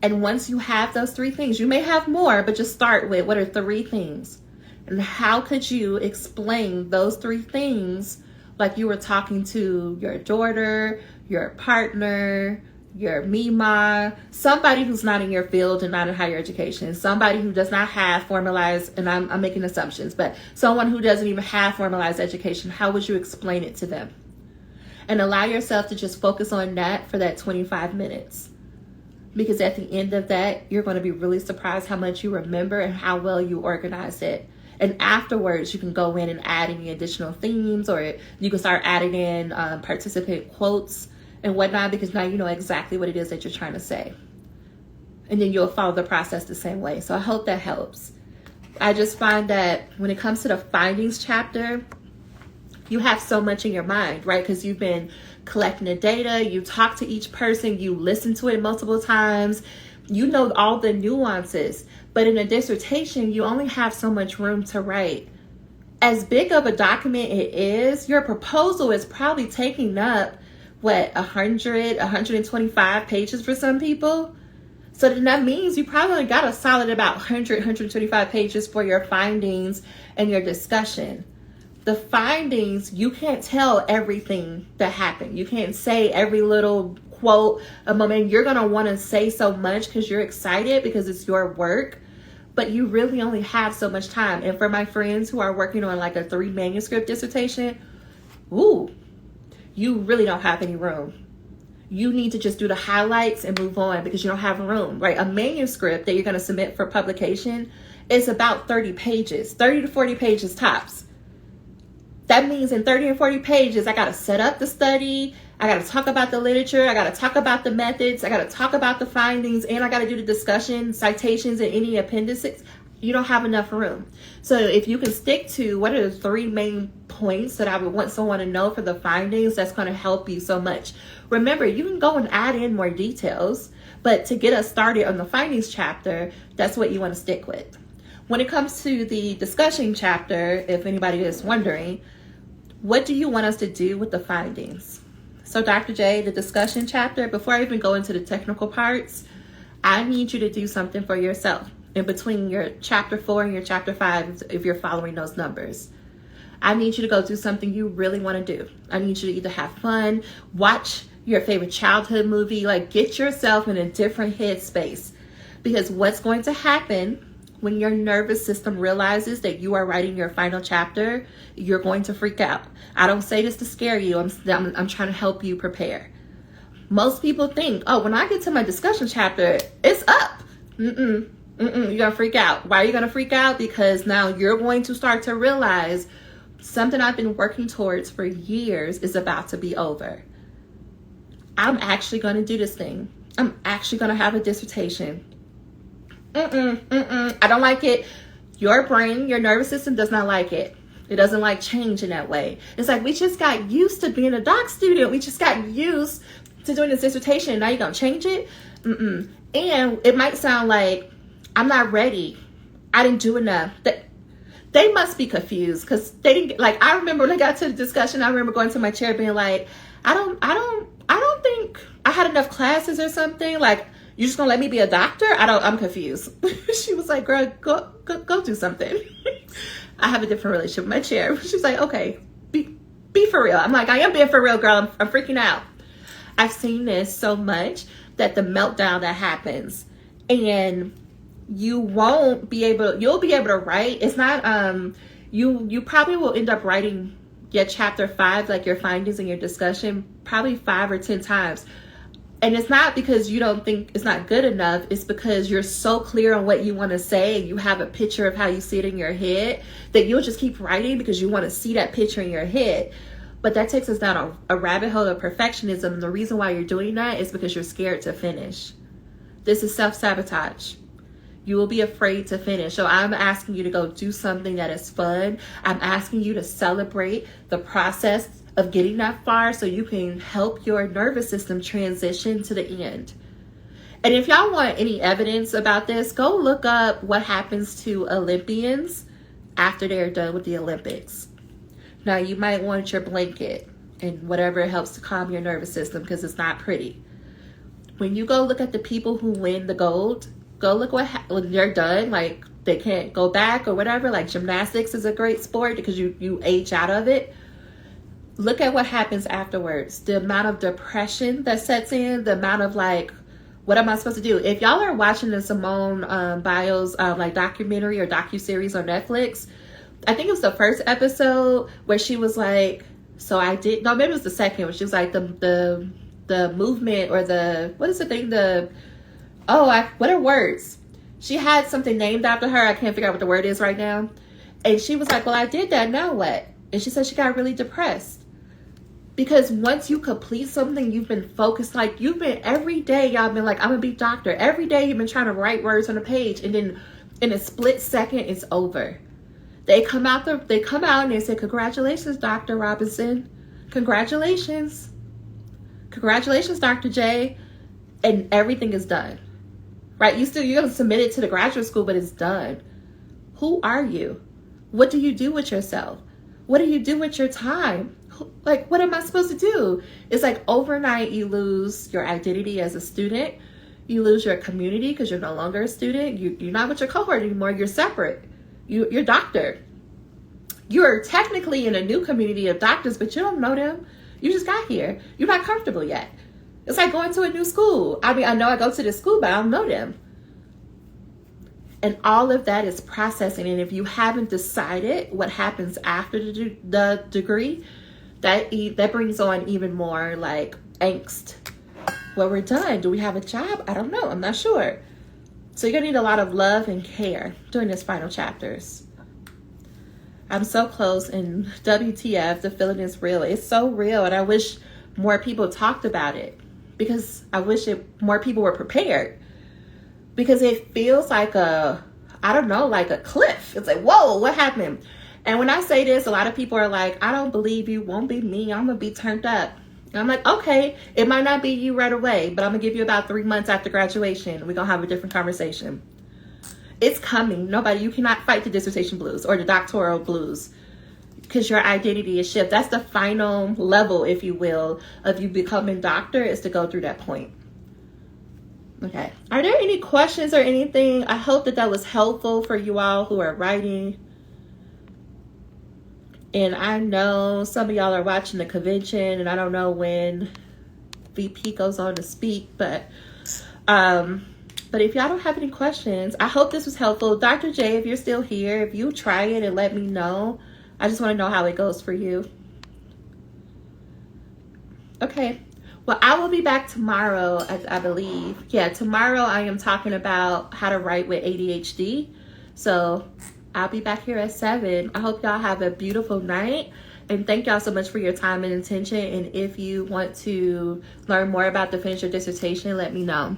And once you have those 3 things, you may have more, but just start with what are 3 things? And how could you explain those 3 things like you were talking to your daughter, your partner, your Mima, somebody who's not in your field and not in higher education, somebody who does not have formalized, and I'm making assumptions, but someone who doesn't even have formalized education, how would you explain it to them? And allow yourself to just focus on that for that 25 minutes. Because at the end of that, you're going to be really surprised how much you remember and how well you organize it. And afterwards, you can go in and add any additional themes, or you can start adding in participant quotes and whatnot, because now you know exactly what it is that you're trying to say. And then you'll follow the process the same way. So I hope that helps. I just find that when it comes to the findings chapter, you have so much in your mind, right? Because you've been collecting the data, you talk to each person, you listen to it multiple times, you know all the nuances. But in a dissertation, you only have so much room to write. As big of a document it is, your proposal is probably taking up, 125 pages for some people? So then that means you probably got a solid about 125 pages for your findings and your discussion. The findings, you can't tell everything that happened. You can't say every little quote, a moment. You're going to want to say so much because you're excited because it's your work, but you really only have so much time. And for my friends who are working on like a 3 manuscript dissertation, you really don't have any room. You need to just do the highlights and move on because you don't have room, right? A manuscript that you're going to submit for publication is about 30 pages, 30 to 40 pages tops. That means in 30 and 40 pages, I got to set up the study. I got to talk about the literature. I got to talk about the methods. I got to talk about the findings, and I got to do the discussion, citations, and any appendices. You don't have enough room. So if you can stick to what are the 3 main points that I would want someone to know for the findings, that's going to help you so much. Remember, you can go and add in more details, but to get us started on the findings chapter, that's what you want to stick with. When it comes to the discussion chapter, if anybody is wondering, what do you want us to do with the findings? So Dr. J, the discussion chapter, before I even go into the technical parts, I need you to do something for yourself in between your chapter 4 and your chapter 5, if you're following those numbers. I need you to go do something you really want to do. I need you to either have fun, watch your favorite childhood movie, like get yourself in a different headspace. Because what's going to happen when your nervous system realizes that you are writing your final chapter, you're going to freak out. I don't say this to scare you. I'm trying to help you prepare. Most people think, oh, when I get to my discussion chapter, it's up. You're going to freak out. Why are you going to freak out? Because now you're going to start to realize something I've been working towards for years is about to be over. I'm actually going to do this thing. I'm actually going to have a dissertation. I don't like it. Your brain, your nervous system does not like it. It doesn't like change in that way. It's like we just got used to being a doc student. We just got used to doing this dissertation, and now you're going to change it? And it might sound like I'm not ready. I didn't do enough. They must be confused because they didn't, like, I remember when I got to the discussion, I remember going to my chair being like, I don't think I had enough classes or something. Like, you just gonna let me be a doctor? I'm confused. She was like, girl, go do something. I have a different relationship with my chair. She's like, okay, be for real. I'm like, I am being for real, girl. I'm freaking out. I've seen this so much that the meltdown that happens, and you'll be able to write. It's not, you probably will end up writing your chapter 5, like your findings and your discussion, probably 5 or 10 times. And it's not because you don't think it's not good enough. It's because you're so clear on what you want to say and you have a picture of how you see it in your head that you'll just keep writing because you want to see that picture in your head. But that takes us down a rabbit hole of perfectionism. And the reason why you're doing that is because you're scared to finish. This is self-sabotage. You will be afraid to finish. So I'm asking you to go do something that is fun. I'm asking you to celebrate the process of getting that far so you can help your nervous system transition to the end. And if y'all want any evidence about this, go look up what happens to Olympians after they're done with the Olympics. Now, you might want your blanket and whatever helps to calm your nervous system because it's not pretty. When you go look at the people who win the gold, go look when they're done, like they can't go back or whatever. Like gymnastics is a great sport because you age out of it. Look at what happens afterwards. The amount of depression that sets in, the amount of like, what am I supposed to do? If y'all are watching the Simone Biles like documentary or docuseries on Netflix, I think it was the first episode where she was like, So I did, no, maybe it was the second one. She was like the movement, or what is the thing? What are words? She had something named after her. I can't figure out what the word is right now. And she was like, well, I did that. Now what? And she said she got really depressed. Because once you complete something, you've been focused. Like, you've been every day, y'all been like, I'm gonna be doctor. Every day you've been trying to write words on a page, and then in a split second, it's over. They come out and they say, congratulations, Dr. Robinson. Congratulations. Congratulations, Dr. J. And everything is done. Right? You're gonna submit it to the graduate school, but it's done. Who are you? What do you do with yourself? What do you do with your time? Like, what am I supposed to do? It's like overnight you lose your identity as a student. You lose your community because you're no longer a student. You're not with your cohort anymore. You're separate. You're doctor. You're technically in a new community of doctors, but you don't know them. You just got here. You're not comfortable yet. It's like going to a new school. I mean, I know I go to this school, but I don't know them. And all of that is processing. And if you haven't decided what happens after the degree, that brings on even more like angst. Well, we're done. Do we have a job? I don't know. I'm not sure. So you're gonna need a lot of love and care during this final chapters. I'm so close, and WTF, the feeling is real. It's so real, and I wish more people talked about it, because I wish more people were prepared, because it feels like like a cliff. It's like, whoa, what happened? And when I say this, a lot of people are like, I don't believe you, won't be me, I'm gonna be turned up. And I'm like, okay, it might not be you right away, but I'm gonna give you about 3 months after graduation. We're gonna have a different conversation. It's coming. You cannot fight the dissertation blues or the doctoral blues, because your identity is shifted. That's the final level, if you will, of you becoming doctor, is to go through that point. Okay. Are there any questions or anything? I hope that was helpful for you all who are writing. And I know some of y'all are watching the convention, and I don't know when VP goes on to speak, but if y'all don't have any questions, I hope this was helpful. Dr. J, if you're still here, if you try it and let me know. I just want to know how it goes for you. Okay. Well, I will be back tomorrow, I believe. Yeah, tomorrow I am talking about how to write with ADHD. So I'll be back here at 7. I hope y'all have a beautiful night. And thank y'all so much for your time and attention. And if you want to learn more about the Finish Your Dissertation, let me know.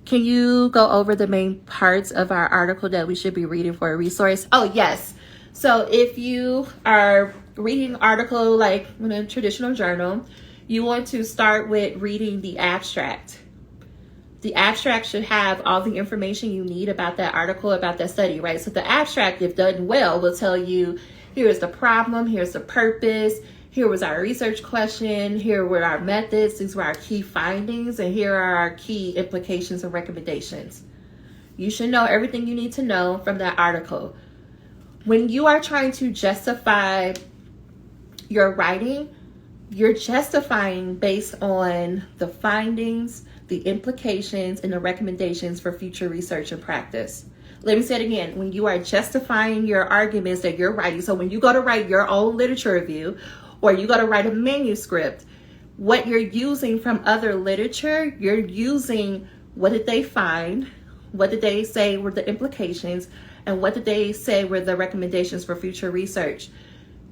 Can you go over the main parts of our article that we should be reading for a resource? Oh, yes. So if you are reading an article like in a traditional journal, you want to start with reading the abstract. The abstract should have all the information you need about that article, about that study, right? So the abstract, if done well, will tell you, here's the problem, here's the purpose, here was our research question, here were our methods, these were our key findings, and here are our key implications and recommendations. You should know everything you need to know from that article. When you are trying to justify your writing, you're justifying based on the findings, the implications, and the recommendations for future research and practice. Let me say it again. When you are justifying your arguments that you're writing, so when you go to write your own literature review, or you go to write a manuscript, what you're using from other literature, you're using what did they find, what did they say were the implications, and what did they say were the recommendations for future research.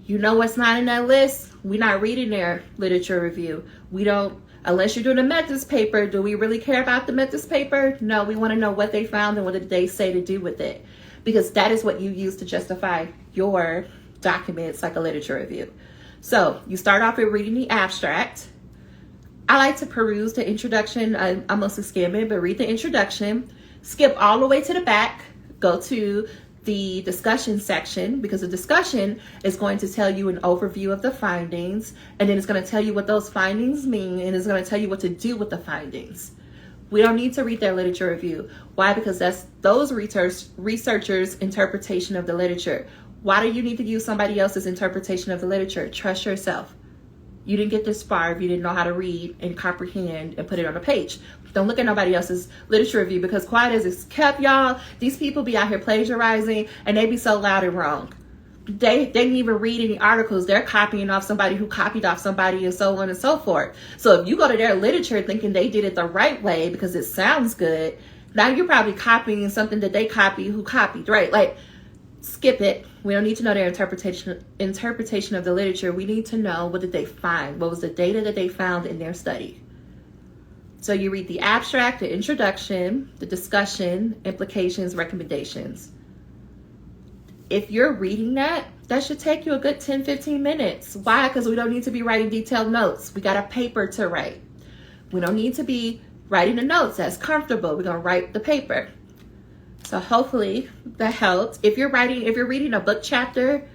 You know what's not in that list? We're not reading their literature review. We don't, unless you're doing a methods paper, do we really care about the methods paper? No, we want to know what they found and what did they say to do with it. Because that is what you use to justify your documents like a literature review. So you start off with reading the abstract. I like to peruse the introduction. I mostly skim it, but read the introduction. Skip all the way to the back. Go to the discussion section, because the discussion is going to tell you an overview of the findings, and then it's going to tell you what those findings mean, and it's going to tell you what to do with the findings. We don't need to read their literature review. Why? Because that's those researchers' interpretation of the literature. Why do you need to use somebody else's interpretation of the literature? Trust yourself. You didn't get this far if you didn't know how to read and comprehend and put it on a page. Don't look at nobody else's literature review, because quiet as it's kept, y'all, these people be out here plagiarizing and they be so loud and wrong. they didn't even read any articles. They're copying off somebody who copied off somebody, and so on and so forth. So if you go to their literature thinking they did it the right way because it sounds good, now you're probably copying something that they copied who copied, right? Like, skip it. We don't need to know their interpretation of the literature. We need to know, what did they find? What was the data that they found in their study? So you read the abstract, the introduction, the discussion, implications, recommendations. If you're reading that should take you a good 10-15 minutes. Why? Because we don't need to be writing detailed notes. We got a paper to write. We don't need to be writing the notes. That's comfortable. We're going to write the paper. So hopefully that helped. If you're reading a book chapter,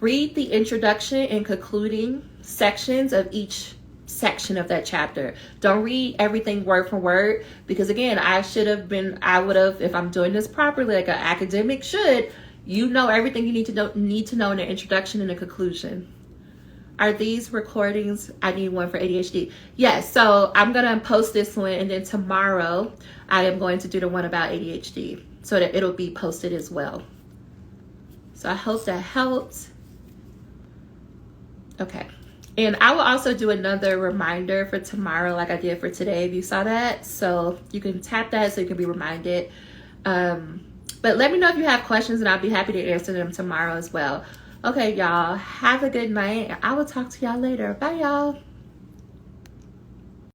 read the introduction and concluding sections of each section of that chapter. Don't read everything word for word, because again, I would have, if I'm doing this properly, like an academic should, you know everything you need to know in the introduction and the conclusion. Are these recordings? I need one for ADHD. Yes, so I'm going to post this one, and then tomorrow I am going to do the one about ADHD so that it'll be posted as well. So I hope that helped. Okay. And I will also do another reminder for tomorrow like I did for today, if you saw that. So you can tap that so you can be reminded. But let me know if you have questions, and I'll be happy to answer them tomorrow as well. Okay, y'all. Have a good night. I will talk to y'all later. Bye, y'all.